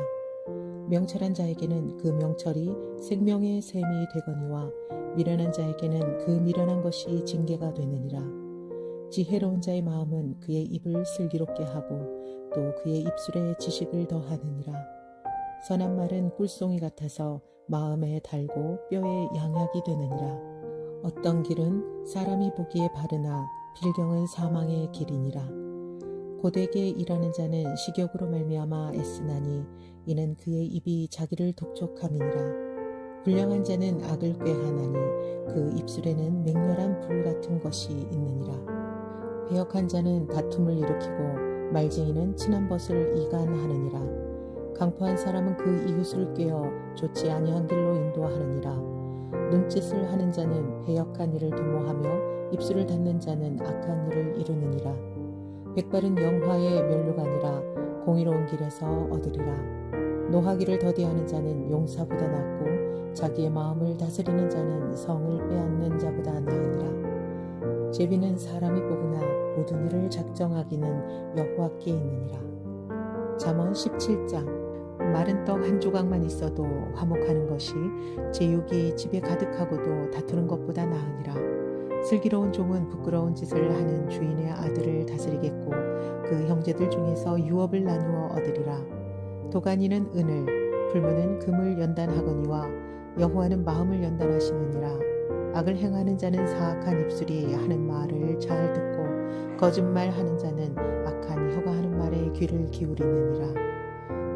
명철한 자에게는 그 명철이 생명의 샘이 되거니와 미련한 자에게는 그 미련한 것이 징계가 되느니라. 지혜로운 자의 마음은 그의 입을 슬기롭게 하고 또 그의 입술에 지식을 더하느니라. 선한 말은 꿀송이 같아서 마음에 달고 뼈에 양약이 되느니라. 어떤 길은 사람이 보기에 바르나 필경은 사망의 길이니라. 고되게 일하는 자는 식욕으로 말미암아 애쓰나니 이는 그의 입이 자기를 독촉함이니라. 불량한 자는 악을 꾀하나니 그 입술에는 맹렬한 불 같은 것이 있느니라. 배역한 자는 다툼을 일으키고 말쟁이는 친한 벗을 이간하느니라. 강포한 사람은 그 이웃을 꾀어 좋지 아니한 길로 인도하느니라. 눈짓을 하는 자는 배역한 일을 도모하며 입술을 닫는 자는 악한 일을 이루느니라. 백발은 영화의 면류관이라 공의로운 길에서 얻으리라. 노하기를 더디하는 자는 용사보다 낫고 자기의 마음을 다스리는 자는 성을 빼앗는 자보다 나으니라. 제비는 사람이 뽑으나 모든 일을 작정하기는 여호와께 있느니라. 잠언 17장. 마른 떡 한 조각만 있어도 화목하는 것이 제육이 집에 가득하고도 다투는 것보다 나으니라. 슬기로운 종은 부끄러운 짓을 하는 주인의 아들을 다스리겠고 그 형제들 중에서 유업을 나누어 얻으리라. 도가니는 은을, 풀무는 금을 연단하거니와 여호와는 마음을 연단하시느니라. 악을 행하는 자는 사악한 입술이 하는 말을 잘 듣고 거짓말하는 자는 악한 혀가 하는 말에 귀를 기울이느니라.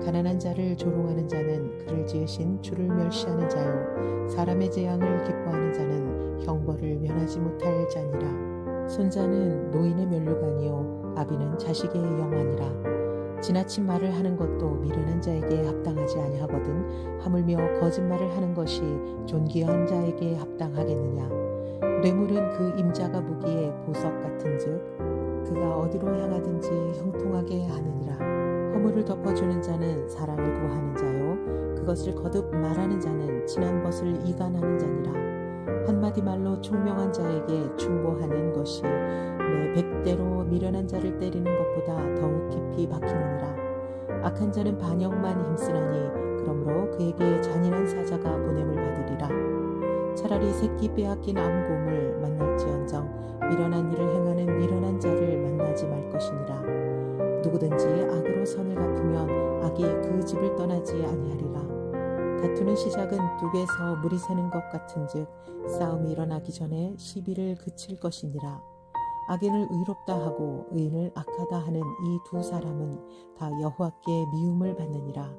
가난한 자를 조롱하는 자는 그를 지으신 주를 멸시하는 자요 사람의 재앙을 기뻐하는 자는 형벌을 면하지 못할 자니라. 손자는 노인의 면류관이요 아비는 자식의 영안이라. 지나친 말을 하는 것도 미련한 자에게 합당하지 아니하거든 하물며 거짓말을 하는 것이 존귀한 자에게 합당하겠느냐. 뇌물은 그 임자가 보기에 보석 같은즉 그가 어디로 향하든지 형통하게 하느니라. 허물을 덮어주는 자는 사랑을 구하는 자요 그것을 거듭 말하는 자는 친한 벗을 이간하는 자니라. 한마디 말로 총명한 자에게 충보하는 것이 내 백대로 미련한 자를 때리는 것보다 더욱 깊이 박히느니라. 악한 자는 반역만 힘쓰나니 그러므로 그에게 잔인한 사자가 보냄을 받으리라. 차라리 새끼 빼앗긴 암곰을 만날지언정 미련한 일을 행하는 미련한 자를 만나지 말 것이니라. 누구든지 악으로 선을 갚으면 악이 그 집을 떠나지 아니하리라. 다투는 시작은 둑에서 물이 새는 것 같은즉 싸움이 일어나기 전에 시비를 그칠 것이니라. 악인을 의롭다 하고 의인을 악하다 하는 이 두 사람은 다 여호와께 미움을 받느니라.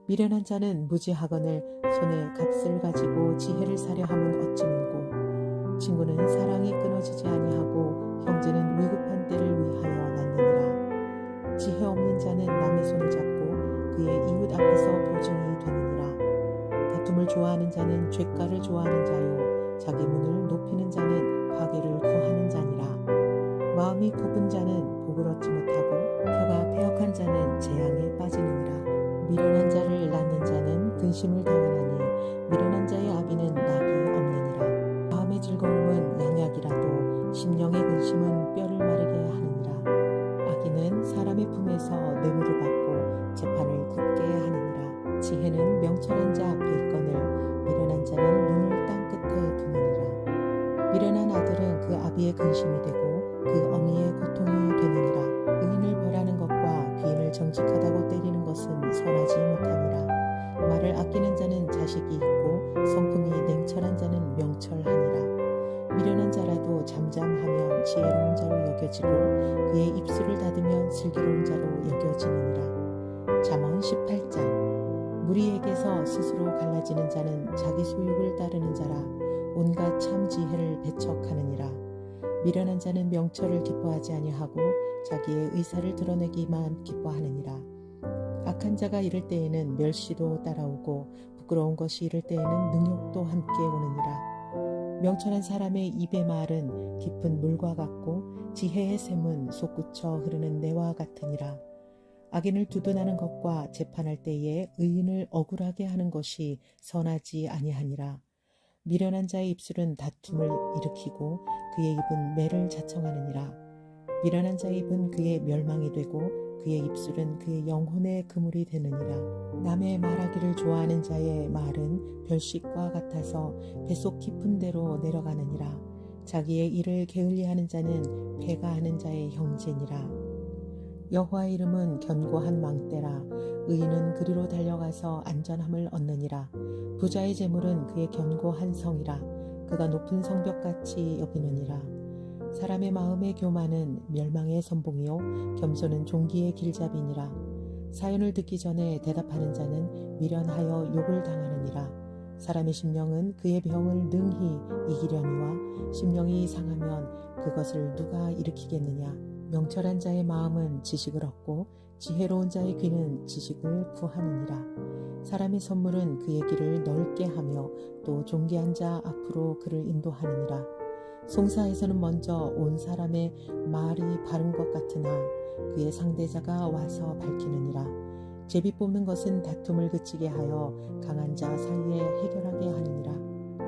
미련한 자는 무지하거늘 손에 값을 가지고 지혜를 사려 함은 어찌민고. 친구는 사랑이 끊어지지 아니하고 형제는 위급한 때를 위하여 낳느니라. 지혜 없는 자는 남의 손을 잡고 그의 이웃 앞에서 보증이 되느니라. 다툼을 좋아하는 자는 죗가를 좋아하는 자요 자기 문을 높이는 자는 파괴를 구하는 자니라. 마음이 굽은 자는 복을 얻지 못하고 혀가 패역한 자는 재앙에 빠지느니라. 미련한 자를 낳는 자는 근심을 당하나니 미련한 자의 아비는 낙이 없느니라. 마음의 즐거움은 양약이라도 심령의 근심은 뼈를 마르게 하느니라. 악인은 사람의 품에서 뇌물을 받고 재판을 굳게 하느니라. 지혜는 명철한 자 앞에 있거늘 미련한 자는 눈을 땅 끝에 두느니라. 미련한 아들은 그 아비의 근심이 되고 그 어미의 고통이 되느니라. 의인을 벌하는 것과 귀인을 정직하다고 때리는 것은 선하지 못하니라. 말을 아끼는 자는 자식이 있고 성품이 냉철한 자는 명철하니라. 미련한 자라도 잠잠하면 지혜로운 자로 여겨지고 그의 입술을 닫으면 슬기로운 자로 여겨지느니라. 잠언 18장. 무리에게서 스스로 갈라지는 자는 자기 소욕을 따르는 자라. 온갖 참 지혜를 배척하느니라. 미련한 자는 명철을 기뻐하지 아니하고 자기의 의사를 드러내기만 기뻐하느니라. 악한 자가 이를 때에는 멸시도 따라오고 부끄러운 것이 이를 때에는 능욕도 함께 오느니라. 명철한 사람의 입의 말은 깊은 물과 같고 지혜의 샘은 솟구쳐 흐르는 내와 같으니라. 악인을 두둔하는 것과 재판할 때에 의인을 억울하게 하는 것이 선하지 아니하니라. 미련한 자의 입술은 다툼을 일으키고 그의 입은 매를 자청하느니라. 미련한 자의 입은 그의 멸망이 되고 그의 입술은 그의 영혼의 그물이 되느니라. 남의 말하기를 좋아하는 자의 말은 별식과 같아서 뱃속 깊은 데로 내려가느니라. 자기의 일을 게을리하는 자는 패가하는 자의 형제니라. 여호와의 이름은 견고한 망대라. 의인은 그리로 달려가서 안전함을 얻느니라. 부자의 재물은 그의 견고한 성이라. 그가 높은 성벽같이 여기느니라. 사람의 마음의 교만은 멸망의 선봉이요 겸손은 종기의 길잡이니라. 사연을 듣기 전에 대답하는 자는 미련하여 욕을 당하느니라. 사람의 심령은 그의 병을 능히 이기려니와 심령이 상하면 그것을 누가 일으키겠느냐. 명철한 자의 마음은 지식을 얻고 지혜로운 자의 귀는 지식을 구하느니라. 사람의 선물은 그의 길을 넓게 하며 또 존귀한 자 앞으로 그를 인도하느니라. 송사에서는 먼저 온 사람의 말이 바른 것 같으나 그의 상대자가 와서 밝히느니라. 제비 뽑는 것은 다툼을 그치게 하여 강한 자 사이에 해결하게 하느니라.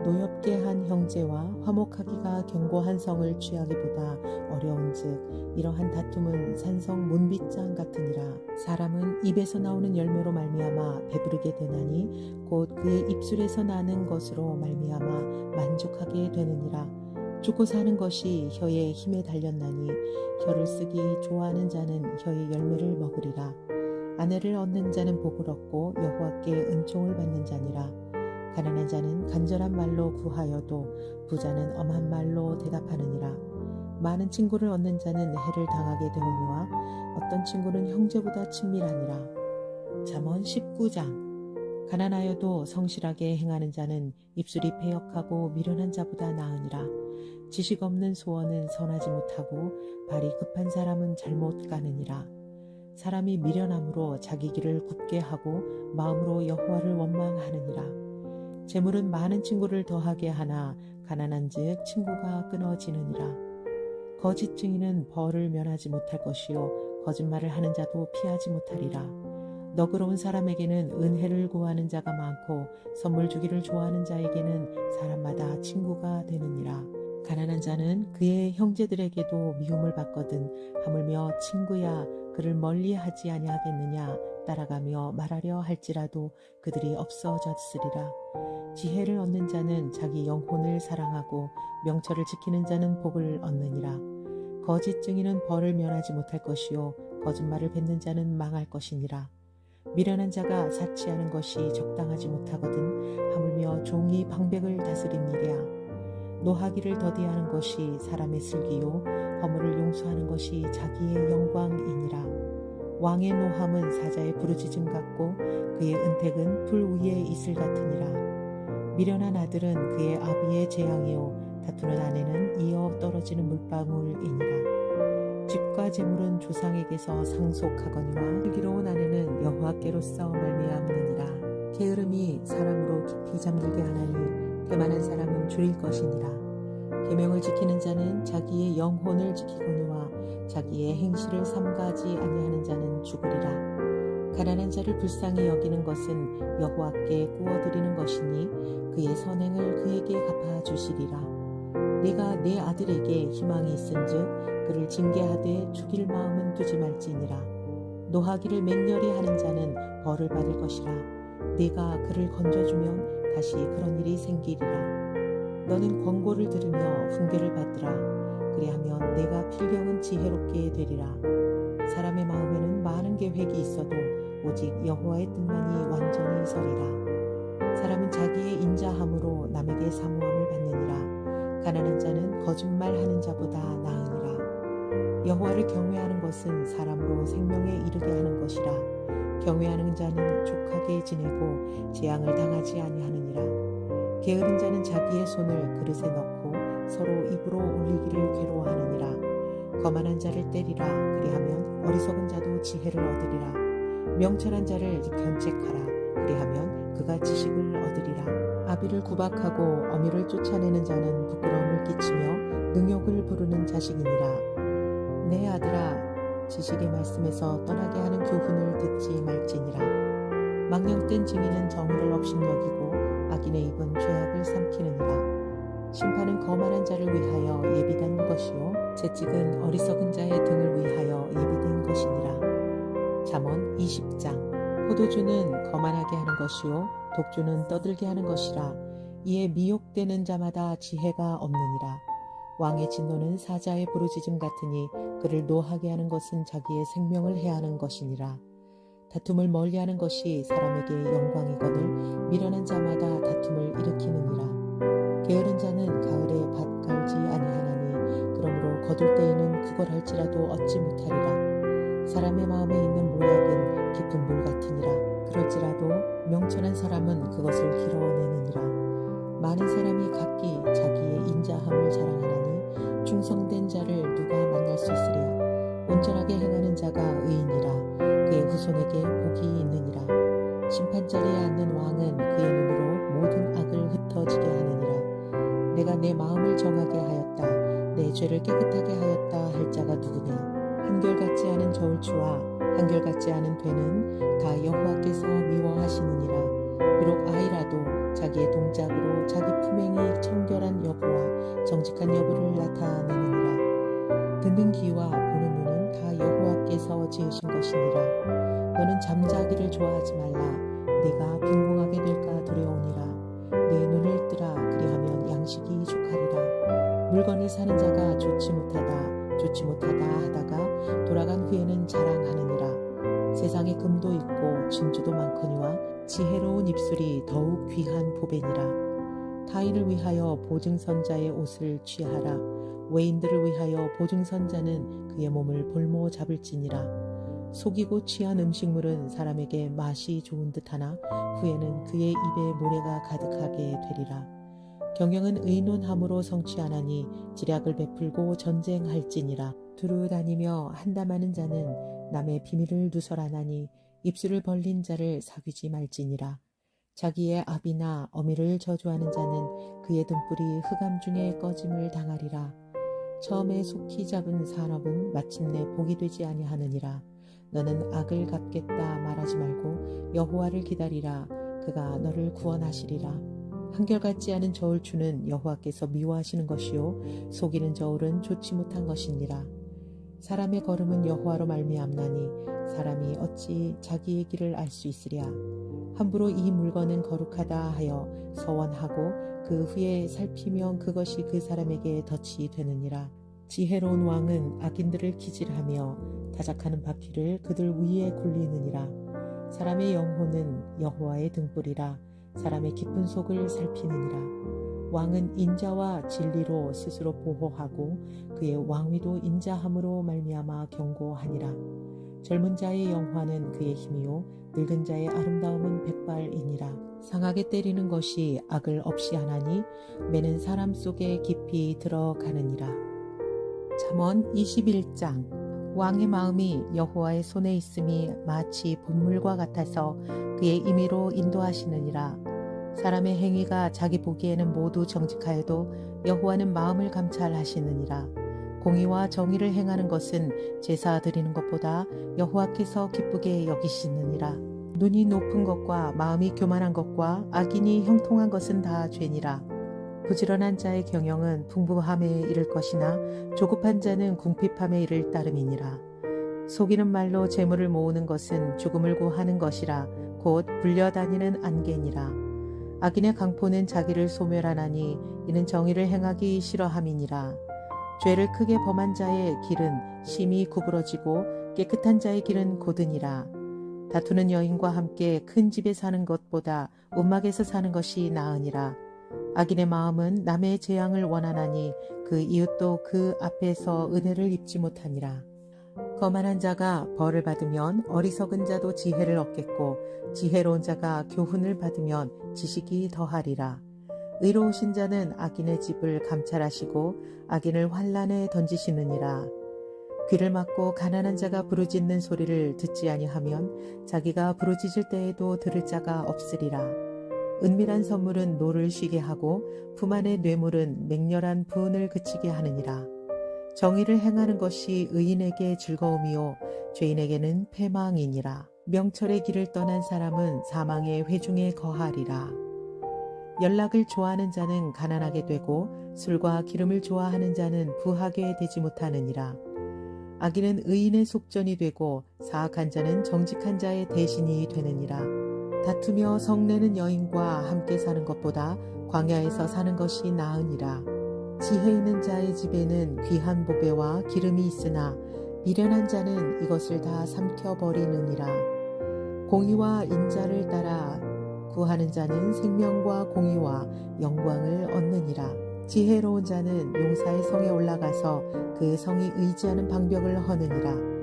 노엽게 한 형제와 화목하기가 견고한 성을 취하기보다 어려운즉 이러한 다툼은 산성 문빗장 같으니라. 사람은 입에서 나오는 열매로 말미암아 배부르게 되나니 곧 그의 입술에서 나는 것으로 말미암아 만족하게 되느니라. 죽고 사는 것이 혀의 힘에 달렸나니 혀를 쓰기 좋아하는 자는 혀의 열매를 먹으리라. 아내를 얻는 자는 복을 얻고 여호와께 은총을 받는 자니라. 가난한 자는 간절한 말로 구하여도 부자는 엄한 말로 대답하느니라. 많은 친구를 얻는 자는 해를 당하게 되오니와 어떤 친구는 형제보다 친밀하니라. 잠언 19장. 가난하여도 성실하게 행하는 자는 입술이 패역하고 미련한 자보다 나으니라. 지식 없는 소원은 선하지 못하고 발이 급한 사람은 잘못 가느니라. 사람이 미련함으로 자기 길을 굽게 하고 마음으로 여호와를 원망하느니라. 재물은 많은 친구를 더하게 하나 가난한즉 친구가 끊어지느니라. 거짓 증인은 벌을 면하지 못할 것이요 거짓말을 하는 자도 피하지 못하리라. 너그러운 사람에게는 은혜를 구하는 자가 많고 선물 주기를 좋아하는 자에게는 사람마다 친구가 되느니라. 가난한 자는 그의 형제들에게도 미움을 받거든 하물며 친구야 그를 멀리하지 아니하겠느냐 따라가며 말하려 할지라도 그들이 없어졌으리라. 지혜를 얻는 자는 자기 영혼을 사랑하고 명철을 지키는 자는 복을 얻느니라. 거짓 증인은 벌을 면하지 못할 것이요 거짓말을 뱉는 자는 망할 것이니라. 미련한 자가 사치하는 것이 적당하지 못하거든 하물며 종이 방백을 다스립니랴. 노하기를 더디하는 것이 사람의 슬기요 허물을 용서하는 것이 자기의 영광이니라. 왕의 노함은 사자의 부르짖음 같고 그의 은택은 풀 위에 이슬 같으니라. 미련한 아들은 그의 아비의 재앙이요 다투는 아내는 이어 떨어지는 물방울이니라. 집과 재물은 조상에게서 상속하거니와 슬기로운 아내는 여호와께로서 말미암느니라. 게으름이 사람으로 깊이 잠들게 하나니 교만한 사람은 줄일 것이니라. 계명을 지키는 자는 자기의 영혼을 지키거니와 자기의 행실을 삼가지 아니하는 자는 죽으리라. 가난한 자를 불쌍히 여기는 것은 여호와께 구워드리는 것이니 그의 선행을 그에게 갚아주시리라. 네가 내 아들에게 희망이 있은즉 그를 징계하되 죽일 마음은 두지 말지니라. 노하기를 맹렬히 하는 자는 벌을 받을 것이라. 네가 그를 건져주면 다시 그런 일이 생기리라. 너는 권고를 들으며 훈계를 받으라. 그리하면 내가 필경은 지혜롭게 되리라. 사람의 마음에는 많은 계획이 있어도 오직 여호와의 뜻만이 완전히 서리라. 사람은 자기의 인자함으로 남에게 사모함을 받느니라. 가난한 자는 거짓말하는 자보다 나으니라. 여호와를 경외하는 것은 사람으로 생명에 이르게 하는 것이라. 경외하는 자는 족하게 지내고 재앙을 당하지 아니하느니라. 게으른 자는 자기의 손을 그릇에 넣고 서로 입으로 올리기를 괴로워하느니라. 거만한 자를 때리라. 그리하면 어리석은 자도 지혜를 얻으리라. 명철한 자를 견책하라. 그리하면 그가 지식을 얻으리라. 아비를 구박하고 어미를 쫓아내는 자는 부끄러움을 끼치며 능욕을 부르는 자식이니라. 내 아들아, 지식의 말씀에서 떠나게 하는 교훈을 듣지 말지니라. 망령된 증인은 정의를 업신여기고 악인의 입은 죄악을 삼키느니라. 심판은 거만한 자를 위하여 예비된 것이요 채찍은 어리석은 자의 등을 위하여 예비된 것이니라. 잠언 20장. 포도주는 거만하게 하는 것이요 독주는 떠들게 하는 것이라. 이에 미혹되는 자마다 지혜가 없느니라. 왕의 진노는 사자의 부르짖음 같으니 그를 노하게 하는 것은 자기의 생명을 해하는 것이니라. 다툼을 멀리하는 것이 사람에게 영광이거늘 미련한 자마다 다툼을 일으키느니라. 게으른 자는 가을에 밭 갈지 아니하나니 그러므로 거둘 때에는 구걸할지라도 얻지 못하리라. 사람의 마음에 있는 모략은 깊은 물 같으니라. 그럴지라도 명철한 사람은 그것을 길어내느니라. 많은 사람이 각기 자기의 인자함을 자랑하나니 충성된 자를 누가 만날 수 있으랴. 온전하게 행하는 자가 의인이라. 그의 후손에게 복이 있느니라. 심판자리에 앉는 왕은 그의 눈으로 모든 악을 흩어지게 하느니라. 내가 내 마음을 정하게 하였다. 내 죄를 깨끗하게 하였다 할 자가 누구냐. 한결같지 않은 저울추와 한결같지 않은 되는 다 여호와께서 미워하시느니라. 비록 아이라도 자기의 동작으로 자기 품행이 청결한 여부와 정직한 여부를 나타내느니라. 듣는 귀와 보는 눈은 다 여호와께서 지으신 것이니라. 너는 잠자기를 좋아하지 말라. 네가 빈궁하게 될까 두려우니라. 내 눈을 뜨라. 그리하면 양식이 족하리라. 물건을 사는 자가 좋지 못하다 하다가 돌아간 후에는 자랑하느니라. 세상에 금도 있고 진주도 많거니와 지혜로운 입술이 더욱 귀한 보배니라. 타인을 위하여 보증선자의 옷을 취하라. 외인들을 위하여 보증선자는 그의 몸을 볼모 잡을지니라. 속이고 취한 음식물은 사람에게 맛이 좋은 듯하나 후에는 그의 입에 모래가 가득하게 되리라. 경영은 의논함으로 성취하나니 지략을 베풀고 전쟁할지니라. 두루 다니며 한담하는 자는 남의 비밀을 누설하나니 입술을 벌린 자를 사귀지 말지니라. 자기의 아비나 어미를 저주하는 자는 그의 등불이 흑암 중에 꺼짐을 당하리라. 처음에 속히 잡은 산업은 마침내 복이 되지 아니하느니라. 너는 악을 갚겠다 말하지 말고 여호와를 기다리라. 그가 너를 구원하시리라. 한결같지 않은 저울추는 여호와께서 미워하시는 것이요 속이는 저울은 좋지 못한 것이니라. 사람의 걸음은 여호와로 말미암나니 사람이 어찌 자기의 길을 알 수 있으랴. 함부로 이 물건은 거룩하다 하여 서원하고 그 후에 살피면 그것이 그 사람에게 덫이 되느니라. 지혜로운 왕은 악인들을 기질하며 타작하는 바퀴를 그들 위에 굴리느니라. 사람의 영혼은 여호와의 등불이라. 사람의 깊은 속을 살피느니라. 왕은 인자와 진리로 스스로 보호하고 그의 왕위도 인자함으로 말미암아 견고하니라. 젊은 자의 영화는 그의 힘이요 늙은 자의 아름다움은 백발이니라. 상하게 때리는 것이 악을 없이 하나니 매는 사람 속에 깊이 들어가느니라. 잠언 21장. 왕의 마음이 여호와의 손에 있음이 마치 분물과 같아서 그의 임의로 인도하시느니라. 사람의 행위가 자기 보기에는 모두 정직하여도 여호와는 마음을 감찰하시느니라. 공의와 정의를 행하는 것은 제사 드리는 것보다 여호와께서 기쁘게 여기시느니라. 눈이 높은 것과 마음이 교만한 것과 악인이 형통한 것은 다 죄니라. 부지런한 자의 경영은 풍부함에 이를 것이나 조급한 자는 궁핍함에 이를 따름이니라. 속이는 말로 재물을 모으는 것은 죽음을 구하는 것이라. 곧 불려다니는 안개니라. 악인의 강포는 자기를 소멸하나니 이는 정의를 행하기 싫어함이니라. 죄를 크게 범한 자의 길은 심히 구부러지고 깨끗한 자의 길은 곧으니라. 다투는 여인과 함께 큰 집에 사는 것보다 움막에서 사는 것이 나으니라. 악인의 마음은 남의 재앙을 원하나니 그 이웃도 그 앞에서 은혜를 입지 못하니라. 거만한 자가 벌을 받으면 어리석은 자도 지혜를 얻겠고 지혜로운 자가 교훈을 받으면 지식이 더하리라. 의로우신 자는 악인의 집을 감찰하시고 악인을 환난에 던지시느니라. 귀를 막고 가난한 자가 부르짖는 소리를 듣지 아니하면 자기가 부르짖을 때에도 들을 자가 없으리라. 은밀한 선물은 노를 쉬게 하고 품 안의 뇌물은 맹렬한 분을 그치게 하느니라. 정의를 행하는 것이 의인에게 즐거움이요 죄인에게는 패망이니라. 명철의 길을 떠난 사람은 사망의 회중에 거하리라. 연락을 좋아하는 자는 가난하게 되고 술과 기름을 좋아하는 자는 부하게 되지 못하느니라. 악인은 의인의 속전이 되고 사악한 자는 정직한 자의 대신이 되느니라. 다투며 성내는 여인과 함께 사는 것보다 광야에서 사는 것이 나으니라. 지혜 있는 자의 집에는 귀한 보배와 기름이 있으나 미련한 자는 이것을 다 삼켜버리느니라. 공의와 인자를 따라 구하는 자는 생명과 공의와 영광을 얻느니라. 지혜로운 자는 용사의 성에 올라가서 그 성이 의지하는 방벽을 허느니라.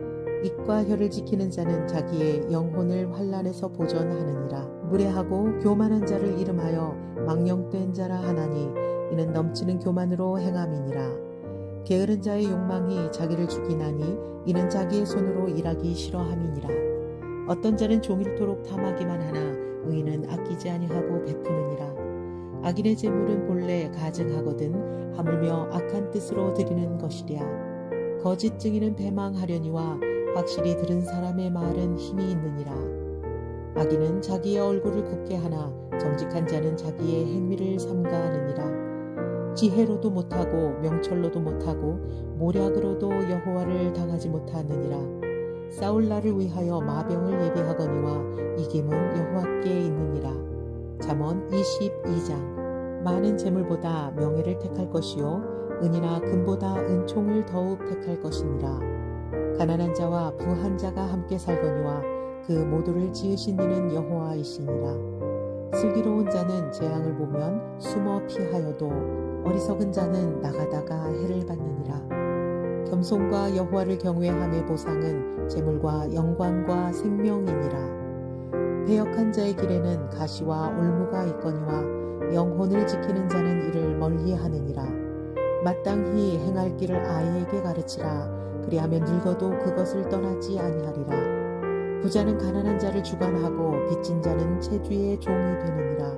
입과 혀를 지키는 자는 자기의 영혼을 환난에서 보전하느니라. 무례하고 교만한 자를 이름하여 망령된 자라 하나니 이는 넘치는 교만으로 행함이니라. 게으른 자의 욕망이 자기를 죽이나니 이는 자기의 손으로 일하기 싫어함이니라. 어떤 자는 종일토록 탐하기만 하나 의인은 아끼지 아니하고 베푸느니라. 악인의 재물은 본래 가증하거든 하물며 악한 뜻으로 드리는 것이랴. 거짓 증인은 배망하려니와 확실히 들은 사람의 말은 힘이 있느니라. 악인은 자기의 얼굴을 굽게 하나 정직한 자는 자기의 행위를 삼가하느니라. 지혜로도 못하고 명철로도 못하고 모략으로도 여호와를 당하지 못하느니라. 싸울 날을 위하여 마병을 예비하거니와 이김은 여호와께 있느니라. 잠언 22장. 많은 재물보다 명예를 택할 것이요 은이나 금보다 은총을 더욱 택할 것이니라. 가난한 자와 부한 자가 함께 살거니와 그 모두를 지으신 이는 여호와이시니라. 슬기로운 자는 재앙을 보면 숨어 피하여도 어리석은 자는 나가다가 해를 받느니라. 겸손과 여호와를 경외함의 보상은 재물과 영광과 생명이니라. 배역한 자의 길에는 가시와 올무가 있거니와 영혼을 지키는 자는 이를 멀리하느니라. 마땅히 행할 길을 아이에게 가르치라. 그리하면 늙어도 그것을 떠나지 아니하리라. 부자는 가난한 자를 주관하고 빚진 자는 체주의 종이 되느니라.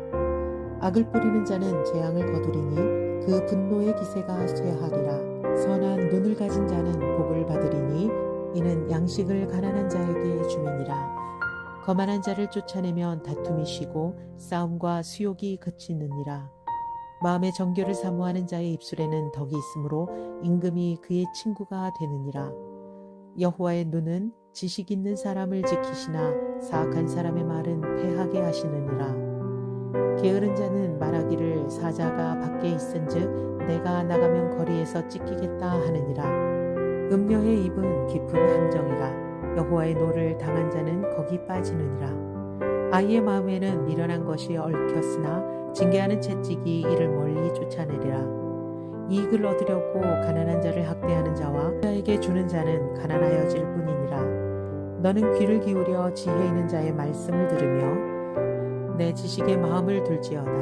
악을 뿌리는 자는 재앙을 거두리니 그 분노의 기세가 쇠하리라. 선한 눈을 가진 자는 복을 받으리니 이는 양식을 가난한 자에게 주미니라. 거만한 자를 쫓아내면 다툼이 쉬고 싸움과 수욕이 그치느니라. 마음의 정결을 사모하는 자의 입술에는 덕이 있으므로 임금이 그의 친구가 되느니라. 여호와의 눈은 지식 있는 사람을 지키시나 사악한 사람의 말은 패하게 하시느니라. 게으른 자는 말하기를 사자가 밖에 있은즉 내가 나가면 거리에서 찢기겠다 하느니라. 음녀의 입은 깊은 함정이라. 여호와의 노를 당한 자는 거기 빠지느니라. 아이의 마음에는 미련한 것이 얽혔으나 징계하는 채찍이 이를 멀리 쫓아내리라. 이익을 얻으려고 가난한 자를 학대하는 자와 자에게 주는 자는 가난하여질 뿐이니라. 너는 귀를 기울여 지혜 있는 자의 말씀을 들으며 내 지식에 마음을 둘지어다.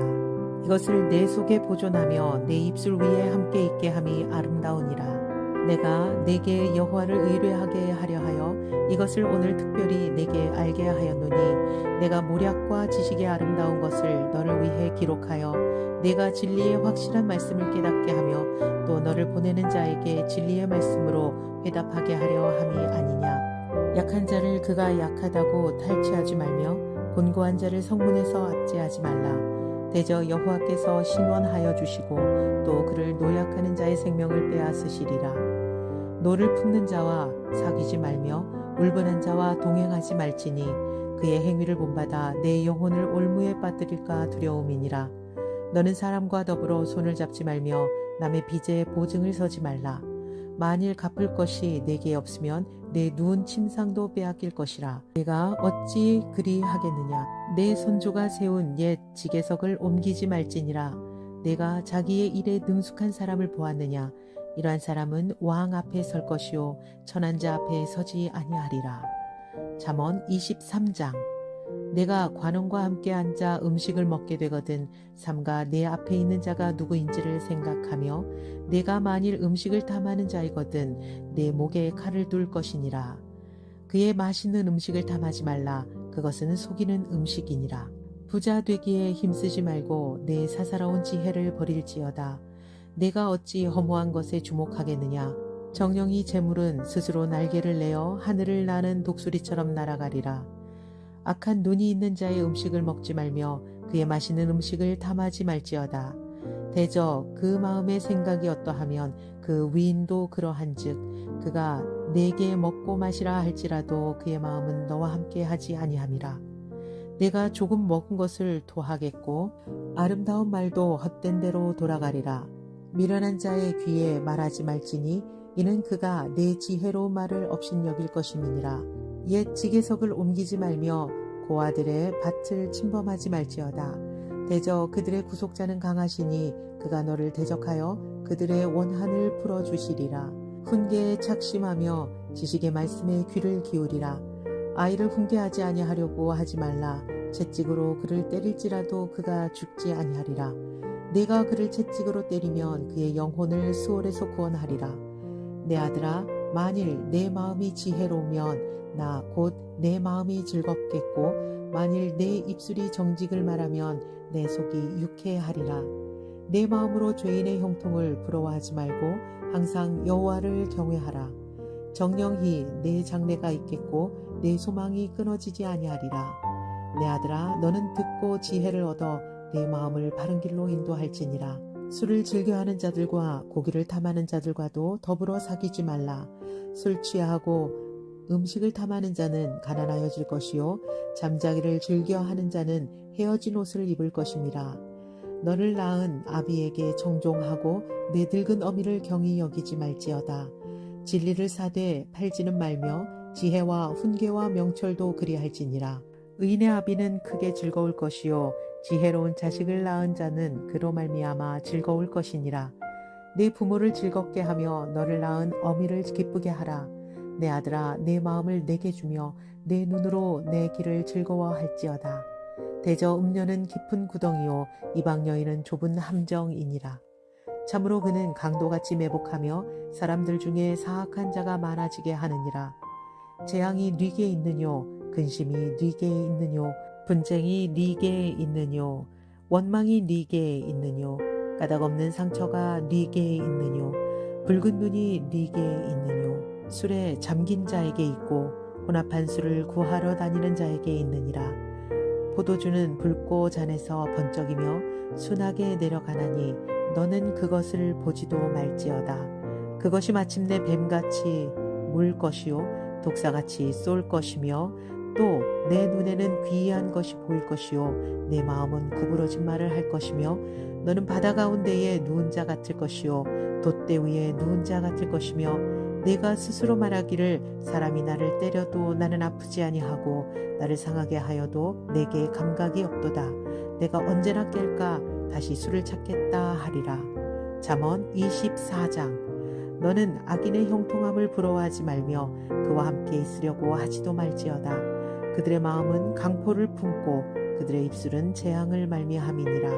이것을 내 속에 보존하며 내 입술 위에 함께 있게 함이 아름다우니라. 내가 내게 여호와를 의뢰하게 하려 하여 이것을 오늘 특별히 내게 알게 하였노니 내가 모략과 지식의 아름다운 것을 너를 위해 기록하여 내가 진리의 확실한 말씀을 깨닫게 하며 또 너를 보내는 자에게 진리의 말씀으로 회답하게 하려 함이 아니냐. 약한 자를 그가 약하다고 탈취하지 말며 곤고한 자를 성문에서 압제하지 말라. 대저 여호와께서 신원하여 주시고 또 그를 노약하는 자의 생명을 빼앗으시리라. 노를 품는 자와 사귀지 말며 울분한 자와 동행하지 말지니 그의 행위를 본받아 내 영혼을 올무에 빠뜨릴까 두려움이니라. 너는 사람과 더불어 손을 잡지 말며 남의 빚에 보증을 서지 말라. 만일 갚을 것이 내게 없으면 내 누운 침상도 빼앗길 것이라. 내가 어찌 그리 하겠느냐. 내 선조가 세운 옛 지계석을 옮기지 말지니라. 내가 자기의 일에 능숙한 사람을 보았느냐. 이러한 사람은 왕 앞에 설 것이요 천한 자 앞에 서지 아니하리라. 잠언 23장. 내가 관원과 함께 앉아 음식을 먹게 되거든 삼가 내 앞에 있는 자가 누구인지를 생각하며 내가 만일 음식을 탐하는 자이거든 내 목에 칼을 둘 것이니라. 그의 맛있는 음식을 탐하지 말라. 그것은 속이는 음식이니라. 부자 되기에 힘쓰지 말고 내 사사로운 지혜를 버릴지어다. 내가 어찌 허무한 것에 주목하겠느냐. 정령이 재물은 스스로 날개를 내어 하늘을 나는 독수리처럼 날아가리라. 악한 눈이 있는 자의 음식을 먹지 말며 그의 맛있는 음식을 탐하지 말지어다. 대저 그 마음의 생각이 어떠하면 그 위인도 그러한즉 그가 내게 먹고 마시라 할지라도 그의 마음은 너와 함께 하지 아니함이라. 내가 조금 먹은 것을 토하겠고 아름다운 말도 헛된 대로 돌아가리라. 미련한 자의 귀에 말하지 말지니 이는 그가 내 지혜로운 말을 업신여길 것임이니라. 옛 지게석을 옮기지 말며 고아들의 밭을 침범하지 말지어다. 대저 그들의 구속자는 강하시니 그가 너를 대적하여 그들의 원한을 풀어주시리라. 훈계에 착심하며 지식의 말씀에 귀를 기울이라. 아이를 훈계하지 아니하려고 하지 말라. 채찍으로 그를 때릴지라도 그가 죽지 아니하리라. 내가 그를 채찍으로 때리면 그의 영혼을 수월에서 구원하리라. 내 아들아, 만일 내 마음이 지혜로우면 나 곧 내 마음이 즐겁겠고 만일 내 입술이 정직을 말하면 내 속이 유쾌하리라. 내 마음으로 죄인의 형통을 부러워하지 말고 항상 여호와를 경외하라. 정령히 내 장래가 있겠고 내 소망이 끊어지지 아니하리라. 내 아들아, 너는 듣고 지혜를 얻어 내 마음을 바른 길로 인도할지니라. 술을 즐겨하는 자들과 고기를 탐하는 자들과도 더불어 사귀지 말라. 술 취하고 음식을 탐하는 자는 가난하여질 것이요 잠자기를 즐겨하는 자는 헤어진 옷을 입을 것임이라. 너를 낳은 아비에게 정종하고 내 늙은 어미를 경히 여기지 말지어다. 진리를 사되 팔지는 말며 지혜와 훈계와 명철도 그리할지니라. 의인의 아비는 크게 즐거울 것이요 지혜로운 자식을 낳은 자는 그로 말미암아 즐거울 것이니라. 내 부모를 즐겁게 하며 너를 낳은 어미를 기쁘게 하라. 내 아들아, 내 마음을 내게 주며 내 눈으로 내 길을 즐거워할지어다. 대저 음녀는 깊은 구덩이요 이방 여인은 좁은 함정이니라. 참으로 그는 강도같이 매복하며 사람들 중에 사악한 자가 많아지게 하느니라. 재앙이 네게 있느뇨, 근심이 네게 있느뇨, 분쟁이 네게 있느뇨, 원망이 네게 있느뇨, 까닭없는 상처가 네게 있느뇨, 붉은 눈이 네게 있느뇨. 술에 잠긴 자에게 있고 혼합한 술을 구하러 다니는 자에게 있느니라. 포도주는 붉고 잔에서 번쩍이며 순하게 내려가나니 너는 그것을 보지도 말지어다. 그것이 마침내 뱀같이 물 것이요 독사같이 쏠 것이며 또 내 눈에는 귀한 것이 보일 것이요 내 마음은 구부러진 말을 할 것이며 너는 바다 가운데에 누운 자 같을 것이요 돛대 위에 누운 자 같을 것이며 내가 스스로 말하기를 사람이 나를 때려도 나는 아프지 아니하고 나를 상하게 하여도 내게 감각이 없도다. 내가 언제나 깰까 다시 술을 찾겠다 하리라. 잠언 24장. 너는 악인의 형통함을 부러워하지 말며 그와 함께 있으려고 하지도 말지어다. 그들의 마음은 강포를 품고 그들의 입술은 재앙을 말미암이니라.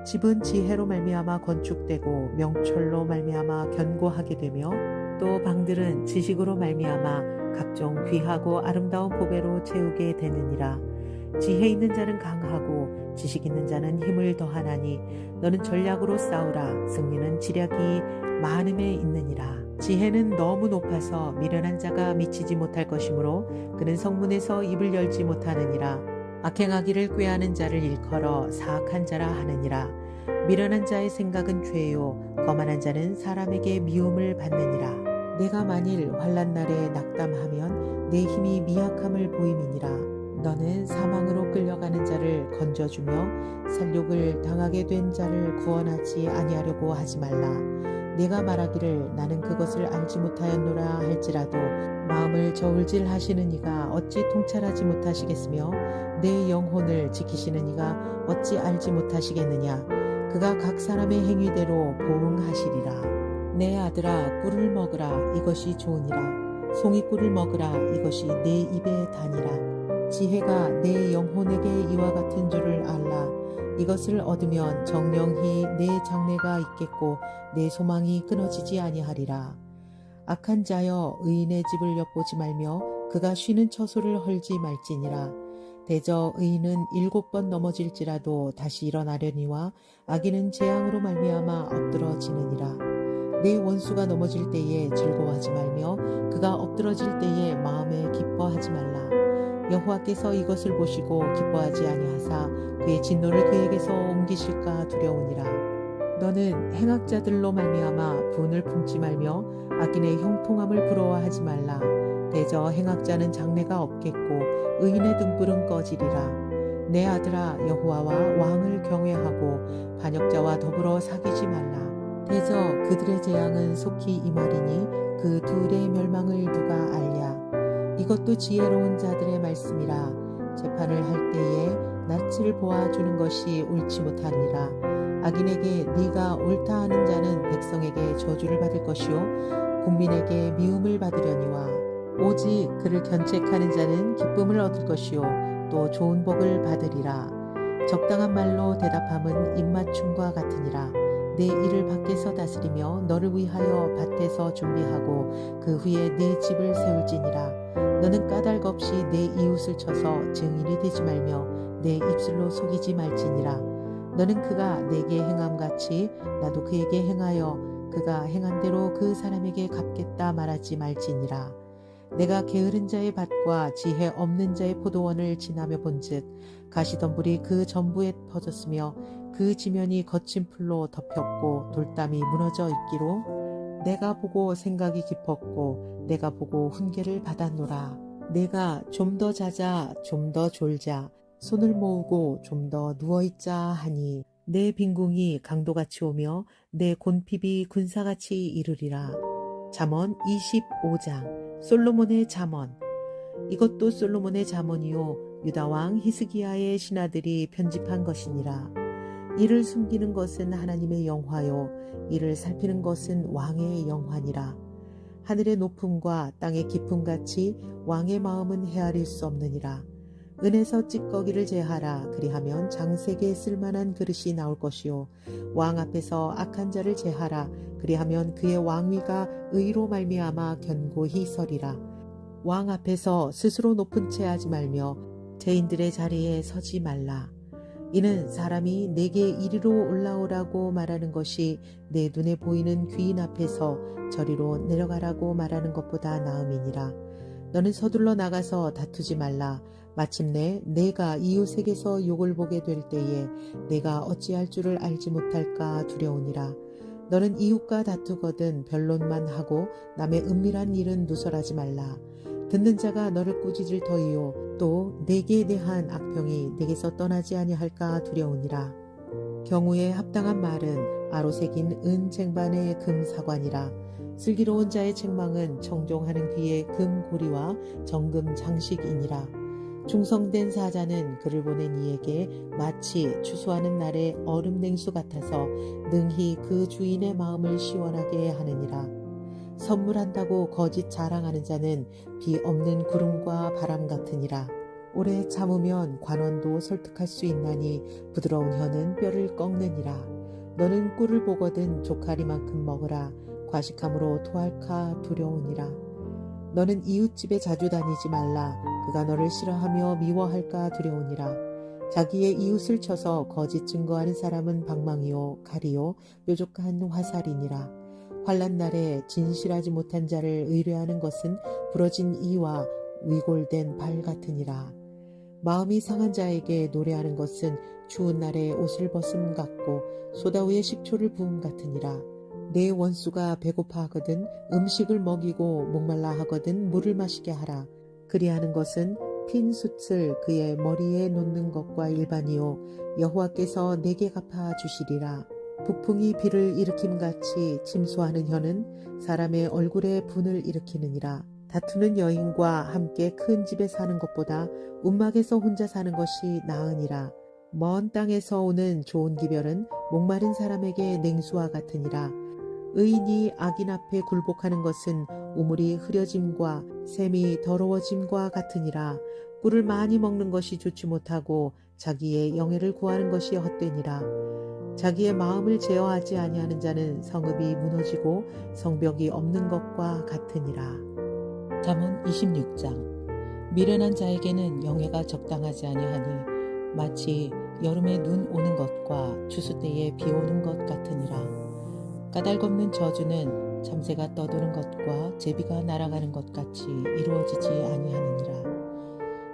집은 지혜로 말미암아 건축되고 명철로 말미암아 견고하게 되며 또 방들은 지식으로 말미암아 각종 귀하고 아름다운 보배로 채우게 되느니라. 지혜 있는 자는 강하고 지식 있는 자는 힘을 더하나니 너는 전략으로 싸우라. 승리는 지략이 많음에 있느니라. 지혜는 너무 높아서 미련한 자가 미치지 못할 것이므로 그는 성문에서 입을 열지 못하느니라. 악행하기를 꾀하는 자를 일컬어 사악한 자라 하느니라. 미련한 자의 생각은 죄요 거만한 자는 사람에게 미움을 받느니라. 내가 만일 환난 날에 낙담하면 내 힘이 미약함을 보임이니라. 너는 사망으로 끌려가는 자를 건져주며 살욕을 당하게 된 자를 구원하지 아니하려고 하지 말라. 내가 말하기를 나는 그것을 알지 못하였노라 할지라도 마음을 저울질하시는 이가 어찌 통찰하지 못하시겠으며 내 영혼을 지키시는 이가 어찌 알지 못하시겠느냐. 그가 각 사람의 행위대로 보응하시리라. 내 아들아 꿀을 먹으라 이것이 좋으니라. 송이꿀을 먹으라 이것이 내 입에 다니라. 지혜가 내 영혼에게 이와 같은 줄을 알라. 이것을 얻으면 정령히 내 장래가 있겠고 내 소망이 끊어지지 아니하리라. 악한 자여 의인의 집을 엿보지 말며 그가 쉬는 처소를 헐지 말지니라. 대저 의인은 7번 넘어질지라도 다시 일어나려니와 악인은 재앙으로 말미암아 엎드러지느니라. 내 원수가 넘어질 때에 즐거워하지 말며 그가 엎드러질 때에 마음에 기뻐하지 말라. 여호와께서 이것을 보시고 기뻐하지 아니하사 그의 진노를 그에게서 옮기실까 두려우니라. 너는 행악자들로 말미암아 분을 품지 말며 악인의 형통함을 부러워하지 말라. 대저 행악자는 장래가 없겠고 의인의 등불은 꺼지리라. 내 아들아 여호와와 왕을 경외하고 반역자와 더불어 사귀지 말라. 대저 그들의 재앙은 속히 임하리니 그 둘의 멸망을 누가 알랴. 이것도 지혜로운 자들의 말씀이라. 재판을 할 때에 낯을 보아주는 것이 옳지 못하니라. 악인에게 네가 옳다 하는 자는 백성에게 저주를 받을 것이요 국민에게 미움을 받으려니와 오직 그를 견책하는 자는 기쁨을 얻을 것이요 또 좋은 복을 받으리라. 적당한 말로 대답함은 입맞춤과 같으니라. 내 일을 밖에서 다스리며 너를 위하여 밭에서 준비하고 그 후에 내 집을 세울지니라. 너는 까닭 없이 내 이웃을 쳐서 증인이 되지 말며 내 입술로 속이지 말지니라. 너는 그가 내게 행함같이 나도 그에게 행하여 그가 행한 대로 그 사람에게 갚겠다 말하지 말지니라. 내가 게으른 자의 밭과 지혜 없는 자의 포도원을 지나며 본즉 가시덤불이 그 전부에 퍼졌으며 그 지면이 거친 풀로 덮였고 돌담이 무너져 있기로 내가 보고 생각이 깊었고 내가 보고 훈계를 받았노라. 내가 좀 더 자자 좀 더 졸자 손을 모으고 좀 더 누워있자 하니 내 빈궁이 강도같이 오며 내 곤핍이 군사같이 이르리라. 잠언 25장 솔로몬의 잠언. 이것도 솔로몬의 잠언이요 유다왕 히스기야의 신하들이 편집한 것이니라. 이를 숨기는 것은 하나님의 영화요 이를 살피는 것은 왕의 영화니라. 하늘의 높음과 땅의 깊음같이 왕의 마음은 헤아릴 수 없느니라. 은에서 찌꺼기를 제하라. 그리하면 장색에 쓸만한 그릇이 나올 것이요 왕 앞에서 악한 자를 제하라. 그리하면 그의 왕위가 의로 말미암아 견고히 서리라. 왕 앞에서 스스로 높은 채 하지 말며 죄인들의 자리에 서지 말라. 이는 사람이 내게 이리로 올라오라고 말하는 것이 내 눈에 보이는 귀인 앞에서 저리로 내려가라고 말하는 것보다 나음이니라. 너는 서둘러 나가서 다투지 말라. 마침내 내가 이웃에게서 욕을 보게 될 때에 내가 어찌할 줄을 알지 못할까 두려우니라. 너는 이웃과 다투거든 변론만 하고 남의 은밀한 일은 누설하지 말라. 듣는 자가 너를 꾸짖을 터이요 또 내게 대한 악평이 내게서 떠나지 아니할까 두려우니라. 경우에 합당한 말은 아로새긴 은 쟁반의 금 사관이라. 슬기로운 자의 책망은 청종하는 귀의 금 고리와 정금 장식이니라. 충성된 사자는 그를 보낸 이에게 마치 추수하는 날의 얼음 냉수 같아서 능히 그 주인의 마음을 시원하게 하느니라. 선물한다고 거짓 자랑하는 자는 비 없는 구름과 바람 같으니라. 오래 참으면 관원도 설득할 수 있나니 부드러운 혀는 뼈를 꺾느니라. 너는 꿀을 보거든 조카리만큼 먹으라. 과식함으로 토할까 두려우니라. 너는 이웃집에 자주 다니지 말라. 그가 너를 싫어하며 미워할까 두려우니라. 자기의 이웃을 쳐서 거짓 증거하는 사람은 방망이요 칼이요 뾰족한 화살이니라. 환난 날에 진실하지 못한 자를 의뢰하는 것은 부러진 이와 위골된 발 같으니라. 마음이 상한 자에게 노래하는 것은 추운 날에 옷을 벗음 같고 소다 위에 식초를 부음 같으니라. 내 원수가 배고파 하거든 음식을 먹이고 목말라 하거든 물을 마시게 하라. 그리하는 것은 핀 숯을 그의 머리에 놓는 것과 일반이요 여호와께서 내게 갚아 주시리라. 북풍이 비를 일으킴같이 침소하는 혀는 사람의 얼굴에 분을 일으키느니라. 다투는 여인과 함께 큰 집에 사는 것보다 움막에서 혼자 사는 것이 나으니라. 먼 땅에서 오는 좋은 기별은 목마른 사람에게 냉수와 같으니라. 의인이 악인 앞에 굴복하는 것은 우물이 흐려짐과 샘이 더러워짐과 같으니라. 꿀을 많이 먹는 것이 좋지 못하고 자기의 영예를 구하는 것이 헛되니라. 자기의 마음을 제어하지 아니하는 자는 성읍이 무너지고 성벽이 없는 것과 같으니라. 잠언 26장. 미련한 자에게는 영예가 적당하지 아니하니 마치 여름에 눈 오는 것과 추수 때에 비 오는 것 같으니라. 까닭없는 저주는 참새가 떠도는 것과 제비가 날아가는 것 같이 이루어지지 아니하느니라.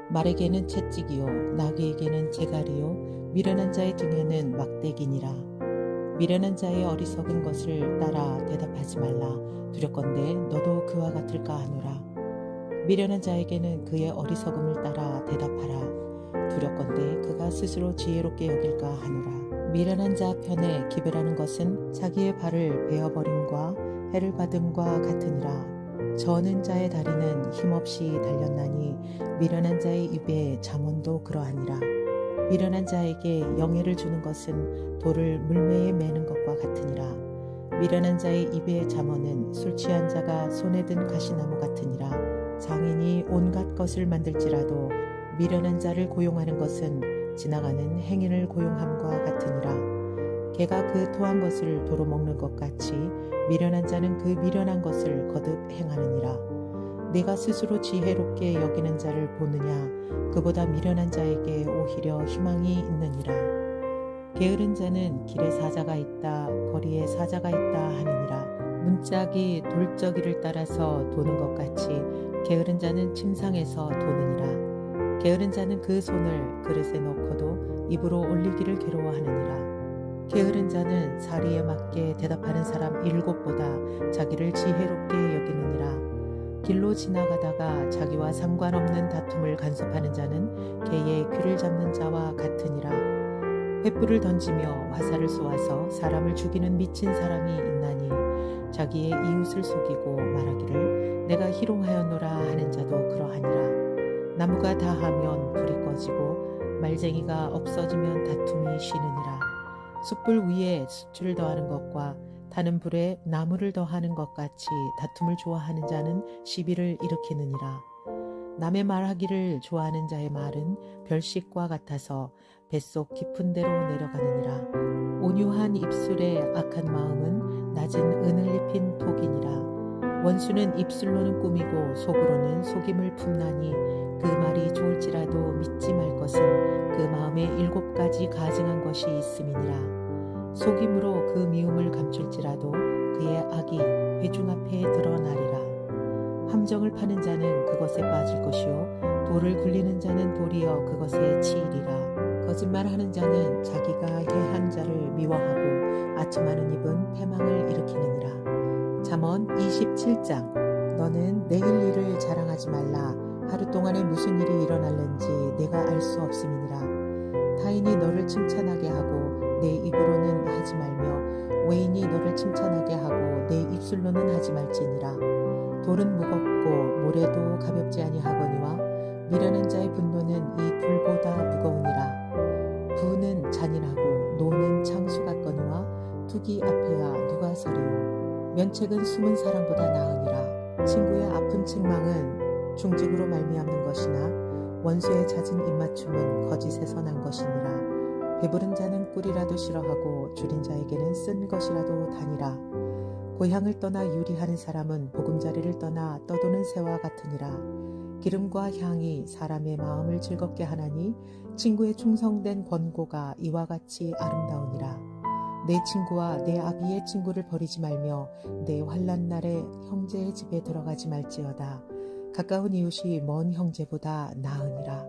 말에게는 채찍이요 나귀에게는 재갈이요 미련한 자의 등에는 막대기니라. 미련한 자의 어리석은 것을 따라 대답하지 말라. 두렵건대 너도 그와 같을까 하노라. 미련한 자에게는 그의 어리석음을 따라 대답하라. 두렵건대 그가 스스로 지혜롭게 여길까 하노라. 미련한 자 편에 기별하는 것은 자기의 발을 베어버림과 해를 받음과 같으니라. 저는 자의 다리는 힘없이 달렸나니 미련한 자의 입에 잠언도 그러하니라. 미련한 자에게 영예를 주는 것은 돌을 물매에 매는 것과 같으니라. 미련한 자의 입에 잠언은 술 취한 자가 손에 든 가시나무 같으니라. 장인이 온갖 것을 만들지라도 미련한 자를 고용하는 것은 지나가는 행인을 고용함과 같으니라. 개가 그 토한 것을 도로 먹는 것 같이 미련한 자는 그 미련한 것을 거듭 행하느니라. 네가 스스로 지혜롭게 여기는 자를 보느냐? 그보다 미련한 자에게 오히려 희망이 있느니라. 게으른 자는 길에 사자가 있다, 거리에 사자가 있다 하느니라. 문짝이 돌저기를 따라서 도는 것 같이 게으른 자는 침상에서 도느니라. 게으른 자는 그 손을 그릇에 넣고도 입으로 올리기를 괴로워하느니라. 게으른 자는 사리에 맞게 대답하는 사람 7보다 자기를 지혜롭게 여기느니라. 길로 지나가다가 자기와 상관없는 다툼을 간섭하는 자는 개의 귀를 잡는 자와 같으니라. 횃불을 던지며 화살을 쏘아서 사람을 죽이는 미친 사람이 있나니 자기의 이웃을 속이고 말하기를 내가 희롱하였노라 하는 자도 그러하니라. 나무가 다하면 불이 꺼지고 말쟁이가 없어지면 다툼이 쉬느니라. 숯불 위에 숯을 더하는 것과 타는 불에 나무를 더하는 것 같이 다툼을 좋아하는 자는 시비를 일으키느니라. 남의 말하기를 좋아하는 자의 말은 별식과 같아서 뱃속 깊은 데로 내려가느니라. 온유한 입술에 악한 마음은 낮은 은을 입힌 독이니라. 원수는 입술로는 꾸미고 속으로는 속임을 품나니 그 말이 좋을지라도 믿지 말 것은 그 마음에 7가지 가증한 것이 있음이니라. 속임으로 그 미움을 감출지라도 그의 악이 회중 앞에 드러나리라. 함정을 파는 자는 그것에 빠질 것이요 돌을 굴리는 자는 도리어 그것에 치이리라. 거짓말하는 자는 자기가 해한 자를 미워하고 아첨하는 입은 패망을 일으키느니라. 잠언 27장. 너는 내일 일을 자랑하지 말라. 하루 동안에 무슨 일이 일어날는지 내가 알 수 없음이니라. 타인이 너를 칭찬하게 하고 내 입으로는 하지 말며 외인이 너를 칭찬하게 하고 내 입술로는 하지 말지니라. 돌은 무겁고 모래도 가볍지 아니하거니와 미련한 자의 분노는 이 불보다 무거우니라. 부는 잔인하고 노는 창수 같거니와 투기 앞에야 누가 서리요. 면책은 숨은 사람보다 나으니라. 친구의 아픈 책망은 중직으로 말미암는 것이나 원수의 잦은 입맞춤은 거짓에서 난 것이니라. 배부른 자는 꿀이라도 싫어하고 줄인 자에게는 쓴 것이라도 다니라. 고향을 떠나 유리하는 사람은 보금자리를 떠나 떠도는 새와 같으니라. 기름과 향이 사람의 마음을 즐겁게 하나니 친구의 충성된 권고가 이와 같이 아름다우니라. 내 친구와 내 아비의 친구를 버리지 말며 내 환난 날에 형제의 집에 들어가지 말지어다. 가까운 이웃이 먼 형제보다 나으니라.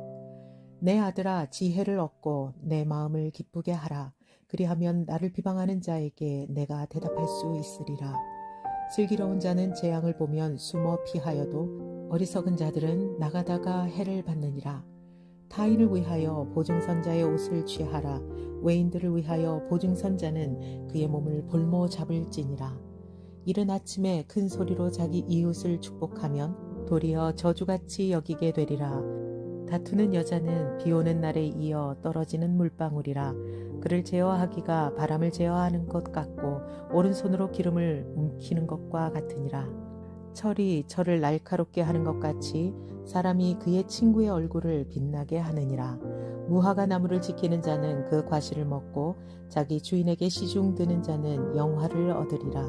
내 아들아 지혜를 얻고 내 마음을 기쁘게 하라. 그리하면 나를 비방하는 자에게 내가 대답할 수 있으리라. 슬기로운 자는 재앙을 보면 숨어 피하여도 어리석은 자들은 나가다가 해를 받느니라. 타인을 위하여 보증선자의 옷을 취하라. 외인들을 위하여 보증선자는 그의 몸을 볼모 잡을지니라. 이른 아침에 큰 소리로 자기 이웃을 축복하면 도리어 저주같이 여기게 되리라. 다투는 여자는 비 오는 날에 이어 떨어지는 물방울이라. 그를 제어하기가 바람을 제어하는 것 같고 오른손으로 기름을 움키는 것과 같으니라. 철이 철을 날카롭게 하는 것 같이 사람이 그의 친구의 얼굴을 빛나게 하느니라. 무화과 나무를 지키는 자는 그 과실을 먹고 자기 주인에게 시중 드는 자는 영화를 얻으리라.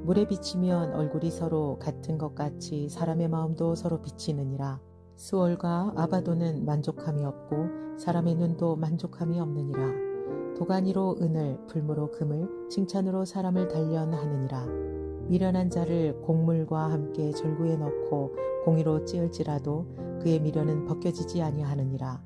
물에 비치면 얼굴이 서로 같은 것 같이 사람의 마음도 서로 비치느니라. 수월과 아바도는 만족함이 없고 사람의 눈도 만족함이 없느니라. 도가니로 은을, 풀무로 금을, 칭찬으로 사람을 단련하느니라. 미련한 자를 곡물과 함께 절구에 넣고 공의로 찌을지라도 그의 미련은 벗겨지지 아니하느니라.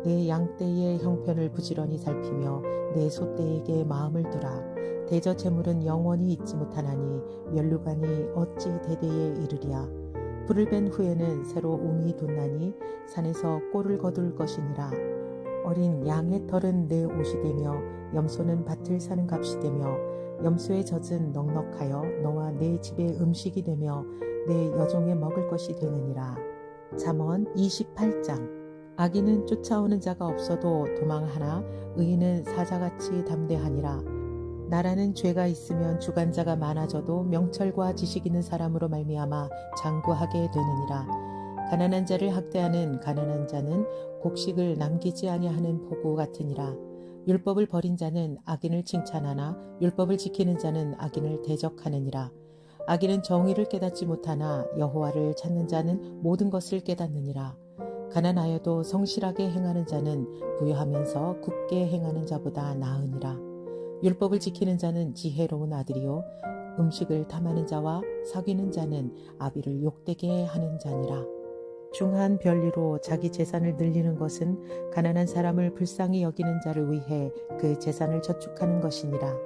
내 양떼의 형편을 부지런히 살피며 내 소떼에게 마음을 두라. 대저 재물은 영원히 잊지 못하나니 면류관이 어찌 대대에 이르랴. 불을 뺀 후에는 새로 움이 돋나니 산에서 꼴을 거둘 것이니라. 어린 양의 털은 내 옷이 되며 염소는 밭을 사는 값이 되며 염소의 젖은 넉넉하여 너와 내 집의 음식이 되며 내 여종의 먹을 것이 되느니라. 잠언 28장. 악인은 쫓아오는 자가 없어도 도망하나 의인은 사자같이 담대하니라. 나라는 죄가 있으면 주관자가 많아져도 명철과 지식 있는 사람으로 말미암아 장구하게 되느니라. 가난한 자를 학대하는 가난한 자는 곡식을 남기지 아니하는 포구 같으니라. 율법을 버린 자는 악인을 칭찬하나 율법을 지키는 자는 악인을 대적하느니라. 악인은 정의를 깨닫지 못하나 여호와를 찾는 자는 모든 것을 깨닫느니라. 가난하여도 성실하게 행하는 자는 부유하면서 굳게 행하는 자보다 나으니라. 율법을 지키는 자는 지혜로운 아들이요 음식을 탐하는 자와 사귀는 자는 아비를 욕되게 하는 자니라. 중한 별리로 자기 재산을 늘리는 것은 가난한 사람을 불쌍히 여기는 자를 위해 그 재산을 저축하는 것이니라.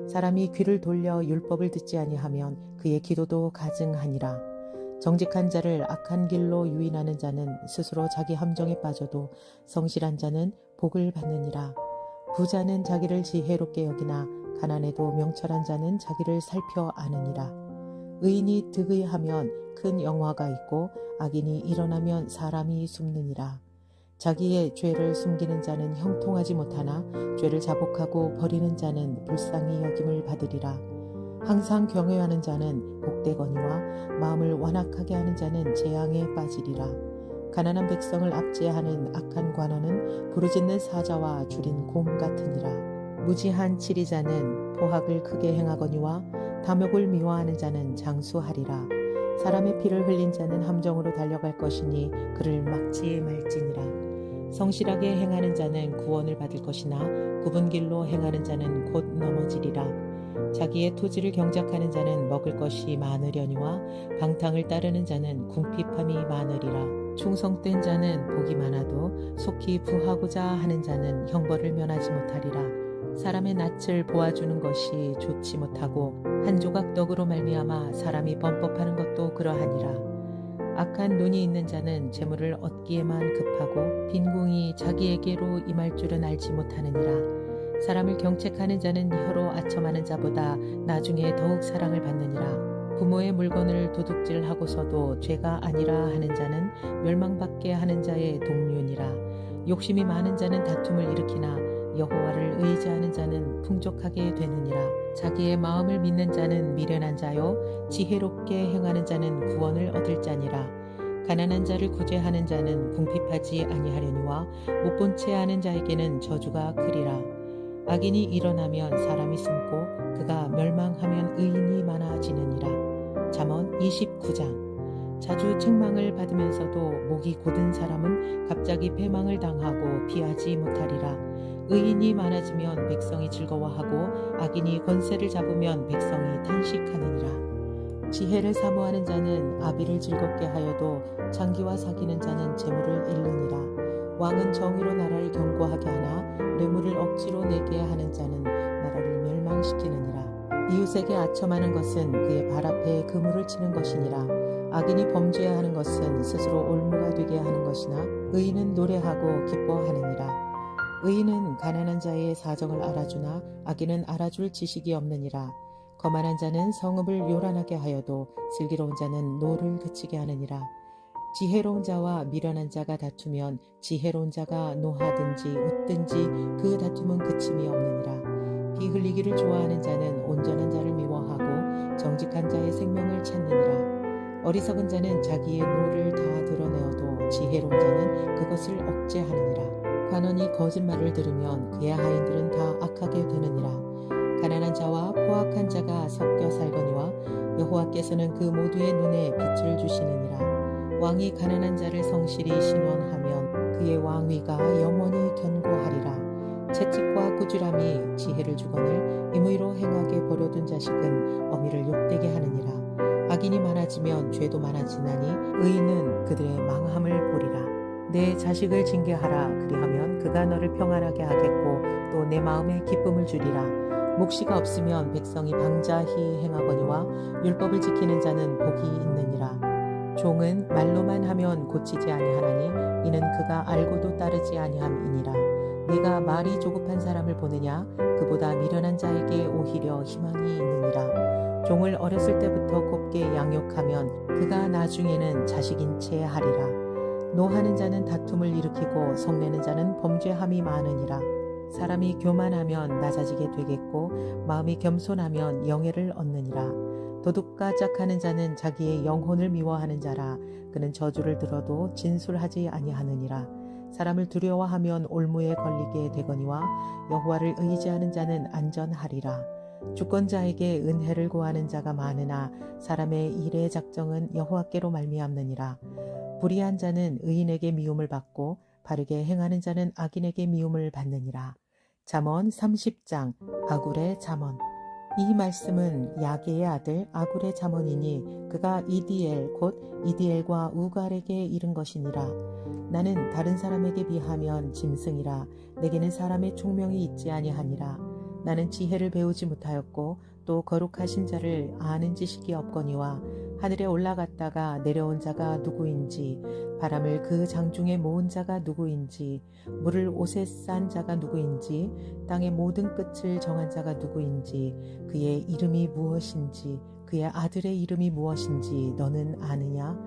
사람이 귀를 돌려 율법을 듣지 아니하면 그의 기도도 가증하니라. 정직한 자를 악한 길로 유인하는 자는 스스로 자기 함정에 빠져도 성실한 자는 복을 받느니라. 부자는 자기를 지혜롭게 여기나 가난해도 명철한 자는 자기를 살펴 아느니라. 의인이 득의하면 큰 영화가 있고 악인이 일어나면 사람이 숨느니라. 자기의 죄를 숨기는 자는 형통하지 못하나 죄를 자복하고 버리는 자는 불쌍히 여김을 받으리라. 항상 경외하는 자는 복되거니와 마음을 완악하게 하는 자는 재앙에 빠지리라. 가난한 백성을 압제하는 악한 관원은 부르짖는 사자와 줄인 곰 같으니라. 무지한 치리자는 포학을 크게 행하거니와 탐욕을 미워하는 자는 장수하리라. 사람의 피를 흘린 자는 함정으로 달려갈 것이니 그를 막지 말지니라. 성실하게 행하는 자는 구원을 받을 것이나 굽은 길로 행하는 자는 곧 넘어지리라. 자기의 토지를 경작하는 자는 먹을 것이 많으려니와 방탕을 따르는 자는 궁핍함이 많으리라. 충성된 자는 복이 많아도 속히 부하고자 하는 자는 형벌을 면하지 못하리라. 사람의 낯을 보아주는 것이 좋지 못하고 한 조각 떡으로 말미암아 사람이 범법하는 것도 그러하니라. 악한 눈이 있는 자는 재물을 얻기에만 급하고 빈궁이 자기에게로 임할 줄은 알지 못하느니라. 사람을 경책하는 자는 혀로 아첨하는 자보다 나중에 더욱 사랑을 받느니라. 부모의 물건을 도둑질하고서도 죄가 아니라 하는 자는 멸망받게 하는 자의 동류니라. 욕심이 많은 자는 다툼을 일으키나 여호와를 의지하는 자는 풍족하게 되느니라. 자기의 마음을 믿는 자는 미련한 자요 지혜롭게 행하는 자는 구원을 얻을 자니라. 가난한 자를 구제하는 자는 궁핍하지 아니하려니와 못본 채 하는 자에게는 저주가 크리라. 악인이 일어나면 사람이 숨고 그가 멸망하면 의인이 많아지느니라. 잠언 29장. 자주 책망을 받으면서도 목이 곧은 사람은 갑자기 패망을 당하고 피하지 못하리라. 의인이 많아지면 백성이 즐거워하고 악인이 권세를 잡으면 백성이 탄식하느니라. 지혜를 사모하는 자는 아비를 즐겁게 하여도 창기와 사귀는 자는 재물을 잃느니라. 왕은 정의로 나라를 견고하게 하나 뇌물을 억지로 내게 하는 자는 나라를 멸망시키느니라. 이웃에게 아첨하는 것은 그의 발 앞에 그물을 치는 것이니라. 악인이 범죄하는 것은 스스로 올무가 되게 하는 것이나 의인은 노래하고 기뻐하느니라. 의인은 가난한 자의 사정을 알아주나 악인은 알아줄 지식이 없느니라. 거만한 자는 성읍을 요란하게 하여도 슬기로운 자는 노를 그치게 하느니라. 지혜로운 자와 미련한 자가 다투면 지혜로운 자가 노하든지 웃든지 그 다툼은 그침이 없느니라. 피 흘리기를 좋아하는 자는 온전한 자를 미워하고 정직한 자의 생명을 찾느니라. 어리석은 자는 자기의 노를 다 드러내어도 지혜로운 자는 그것을 억제하느니라. 관원이 거짓말을 들으면 그의 하인들은 다 악하게 되느니라. 가난한 자와 포악한 자가 섞여 살거니와 여호와께서는 그 모두의 눈에 빛을 주시느니라. 왕이 가난한 자를 성실히 신원하면 그의 왕위가 영원히 견고하리라. 채찍과 꾸지람이 지혜를 주거늘 임의로 행하게 버려둔 자식은 어미를 욕되게 하느니라. 악인이 많아지면 죄도 많아지나니 의인은 그들의 망함을 보리라. 내 자식을 징계하라. 그리하면 그가 너를 평안하게 하겠고 또 내 마음에 기쁨을 주리라. 묵시가 없으면 백성이 방자히 행하거니와 율법을 지키는 자는 복이 있느니라. 종은 말로만 하면 고치지 아니하나니 이는 그가 알고도 따르지 아니함이니라. 네가 말이 조급한 사람을 보느냐? 그보다 미련한 자에게 오히려 희망이 있느니라. 종을 어렸을 때부터 곱게 양육하면 그가 나중에는 자식인 채 하리라. 노하는 자는 다툼을 일으키고 성내는 자는 범죄함이 많으니라. 사람이 교만하면 낮아지게 되겠고 마음이 겸손하면 영예를 얻느니라. 도둑과 짝하는 자는 자기의 영혼을 미워하는 자라. 그는 저주를 들어도 진술하지 아니하느니라. 사람을 두려워하면 올무에 걸리게 되거니와 여호와를 의지하는 자는 안전하리라. 주권자에게 은혜를 구하는 자가 많으나 사람의 일의 작정은 여호와께로 말미암느니라. 불의한 자는 의인에게 미움을 받고 바르게 행하는 자는 악인에게 미움을 받느니라. 잠언 30장 아굴의 잠언. 이 말씀은 야게의 아들 아굴의 잠언이니 그가 이디엘 곧 이디엘과 우갈에게 이른 것이니라. 나는 다른 사람에게 비하면 짐승이라. 내게는 사람의 총명이 있지 아니하니라. 나는 지혜를 배우지 못하였고 또 거룩하신 자를 아는 지식이 없거니와 하늘에 올라갔다가 내려온 자가 누구인지 바람을 그 장중에 모은 자가 누구인지 물을 옷에 싼 자가 누구인지 땅의 모든 끝을 정한 자가 누구인지 그의 이름이 무엇인지 그의 아들의 이름이 무엇인지 너는 아느냐?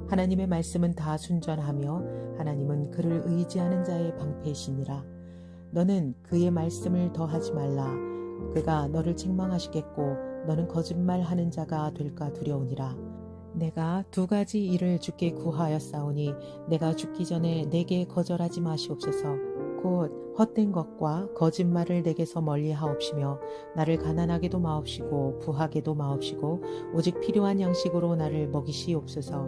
하나님의 말씀은 다 순전하며 하나님은 그를 의지하는 자의 방패시니라. 너는 그의 말씀을 더하지 말라. 그가 너를 책망하시겠고 너는 거짓말하는 자가 될까 두려우니라. 내가 두 가지 일을 주께 구하였사오니 내가 죽기 전에 내게 거절하지 마시옵소서. 곧 헛된 것과 거짓말을 내게서 멀리 하옵시며 나를 가난하게도 마옵시고 부하게도 마옵시고 오직 필요한 양식으로 나를 먹이시옵소서.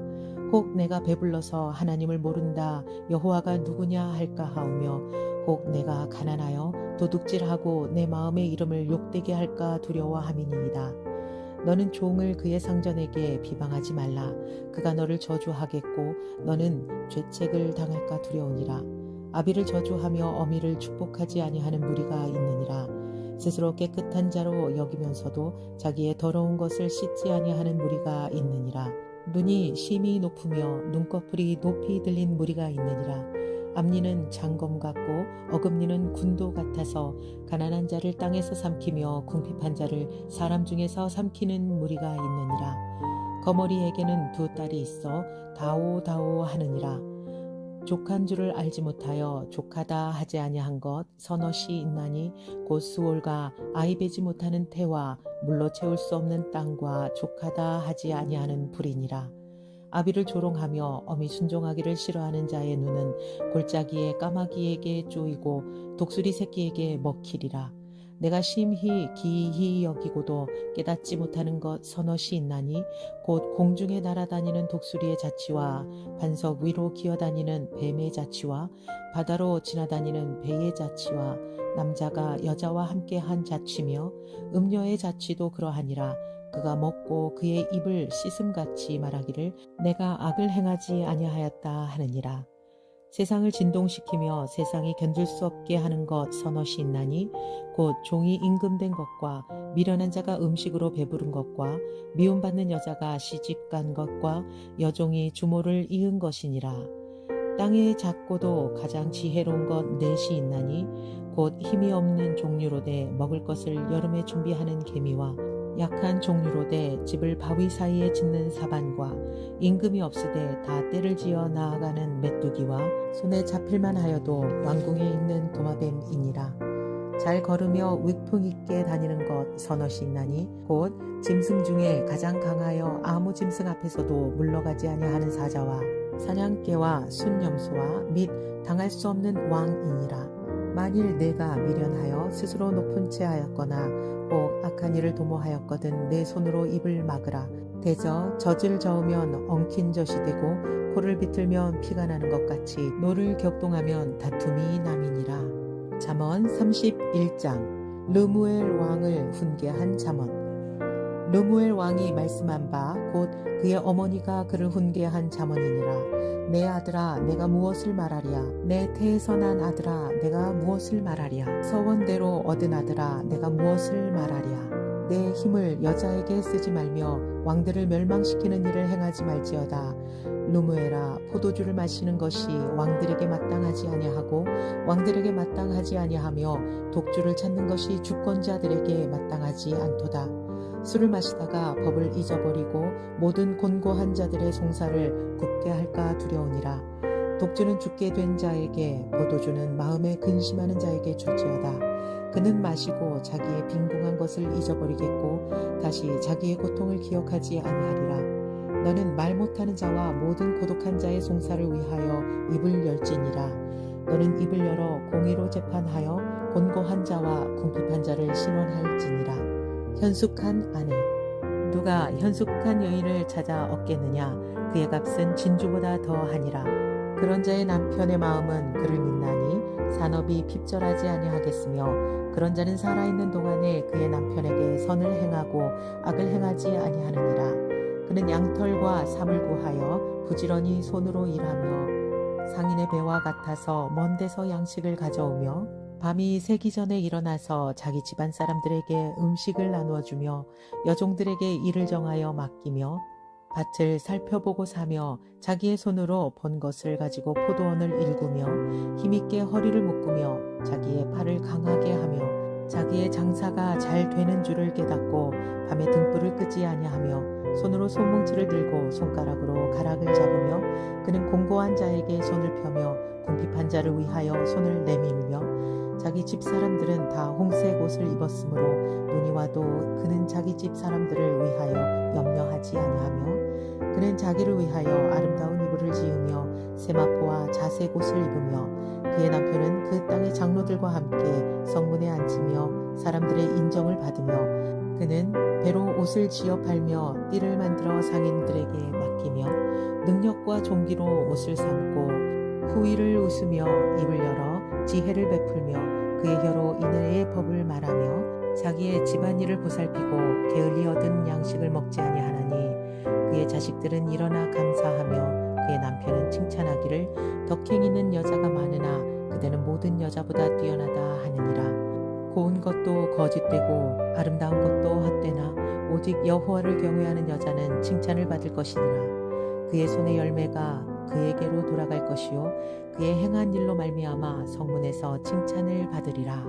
혹 내가 배불러서 하나님을 모른다 여호와가 누구냐 할까 하오며 혹 내가 가난하여 도둑질하고 내 마음의 이름을 욕되게 할까 두려워함이니이다. 너는 종을 그의 상전에게 비방하지 말라. 그가 너를 저주하겠고 너는 죄책을 당할까 두려우니라. 아비를 저주하며 어미를 축복하지 아니하는 무리가 있느니라. 스스로 깨끗한 자로 여기면서도 자기의 더러운 것을 씻지 아니하는 무리가 있느니라. 눈이 심히 높으며 눈꺼풀이 높이 들린 무리가 있느니라. 앞니는 장검 같고 어금니는 군도 같아서 가난한 자를 땅에서 삼키며 궁핍한 자를 사람 중에서 삼키는 무리가 있느니라. 거머리에게는 두 딸이 있어 다오다오 하느니라. 족한 줄을 알지 못하여 족하다 하지 아니한 것 서넛이 있나니 곧 수올과 아이 베지 못하는 태와 물로 채울 수 없는 땅과 족하다 하지 아니하는 불이니라. 아비를 조롱하며 어미 순종하기를 싫어하는 자의 눈은 골짜기에 까마귀에게 쪼이고 독수리 새끼에게 먹히리라. 내가 심히 기이히 여기고도 깨닫지 못하는 것 서넛이 있나니 곧 공중에 날아다니는 독수리의 자취와 반석 위로 기어다니는 뱀의 자취와 바다로 지나다니는 배의 자취와 남자가 여자와 함께한 자취며 음녀의 자취도 그러하니라. 그가 먹고 그의 입을 씻음같이 말하기를 내가 악을 행하지 아니하였다 하느니라. 세상을 진동시키며 세상이 견딜 수 없게 하는 것 서넛이 있나니 곧 종이 임금된 것과 미련한 자가 음식으로 배부른 것과 미움받는 여자가 시집간 것과 여종이 주모를 이은 것이니라. 땅에 작고도 가장 지혜로운 것 넷이 있나니 곧 힘이 없는 종류로 돼 먹을 것을 여름에 준비하는 개미와 약한 종류로되 집을 바위 사이에 짓는 사반과 임금이 없으되 다 때를 지어 나아가는 메뚜기와 손에 잡힐만 하여도 왕궁에 있는 도마뱀이니라. 잘 걸으며 위풍 있게 다니는 것 서너시 있나니 곧 짐승 중에 가장 강하여 아무 짐승 앞에서도 물러가지 아니하는 사자와 사냥개와 순념소와 및 당할 수 없는 왕이니라. 만일 내가 미련하여 스스로 높은 채 하였거나 혹 악한 일을 도모하였거든 내 손으로 입을 막으라. 대저 젖을 저으면 엉킨 젖이 되고 코를 비틀면 피가 나는 것 같이 노를 격동하면 다툼이 남이니라. 잠언 31장 르무엘 왕을 훈계한 잠언. 르무엘 왕이 말씀한 바 곧 그의 어머니가 그를 훈계한 잠언이니라. 내 아들아 내가 무엇을 말하랴. 내 태에서 난 아들아 내가 무엇을 말하랴. 서원대로 얻은 아들아 내가 무엇을 말하랴. 내 힘을 여자에게 쓰지 말며 왕들을 멸망시키는 일을 행하지 말지어다. 르무엘아 포도주를 마시는 것이 왕들에게 마땅하지 아니하고 왕들에게 마땅하지 아니하며 독주를 찾는 것이 주권자들에게 마땅하지 않도다. 술을 마시다가 법을 잊어버리고 모든 곤고한 자들의 송사를 굽게 할까 두려우니라. 독주는 죽게 된 자에게 포도주는 마음에 근심하는 자에게 줄지어다. 그는 마시고 자기의 빈궁한 것을 잊어버리겠고 다시 자기의 고통을 기억하지 아니하리라. 너는 말 못하는 자와 모든 고독한 자의 송사를 위하여 입을 열지니라. 너는 입을 열어 공의로 재판하여 곤고한 자와 궁핍한 자를 신원할지니라. 현숙한 아내. 누가 현숙한 여인을 찾아 얻겠느냐. 그의 값은 진주보다 더하니라. 그런 자의 남편의 마음은 그를 믿나니 산업이 핍절하지 아니하겠으며 그런 자는 살아있는 동안에 그의 남편에게 선을 행하고 악을 행하지 아니하느니라. 그는 양털과 삼을 구하여 부지런히 손으로 일하며 상인의 배와 같아서 먼 데서 양식을 가져오며 밤이 새기 전에 일어나서 자기 집안 사람들에게 음식을 나누어 주며 여종들에게 일을 정하여 맡기며 밭을 살펴보고 사며 자기의 손으로 번 것을 가지고 포도원을 일구며 힘있게 허리를 묶으며 자기의 팔을 강하게 하며 자기의 장사가 잘 되는 줄을 깨닫고 밤에 등불을 끄지 아니하며 손으로 소뭉치를 들고 손가락으로 가락을 잡으며 그는 공고한 자에게 손을 펴며 궁핍한 자를 위하여 손을 내밀며 자기 집 사람들은 다 홍색 옷을 입었으므로 눈이 와도 그는 자기 집 사람들을 위하여 염려하지 아니하며 그는 자기를 위하여 아름다운 이불을 지으며 세마포와 자색 옷을 입으며 그의 남편은 그 땅의 장로들과 함께 성문에 앉으며 사람들의 인정을 받으며 그는 배로 옷을 지어 팔며 띠를 만들어 상인들에게 맡기며 능력과 종기로 옷을 삼고 후일을 웃으며 입을 열어 지혜를 베풀며 그의 혀로 이내의 법을 말하며 자기의 집안일을 보살피고 게을리 얻은 양식을 먹지 아니하나니 그의 자식들은 일어나 감사하며 그의 남편은 칭찬하기를 덕행 있는 여자가 많으나 그대는 모든 여자보다 뛰어나다 하느니라. 고운 것도 거짓되고 아름다운 것도 헛되나 오직 여호와를 경외하는 여자는 칭찬을 받을 것이니라. 그의 손의 열매가 그에게로 돌아갈 것이요 그의 행한 일로 말미암아 성문에서 칭찬을 받으리라.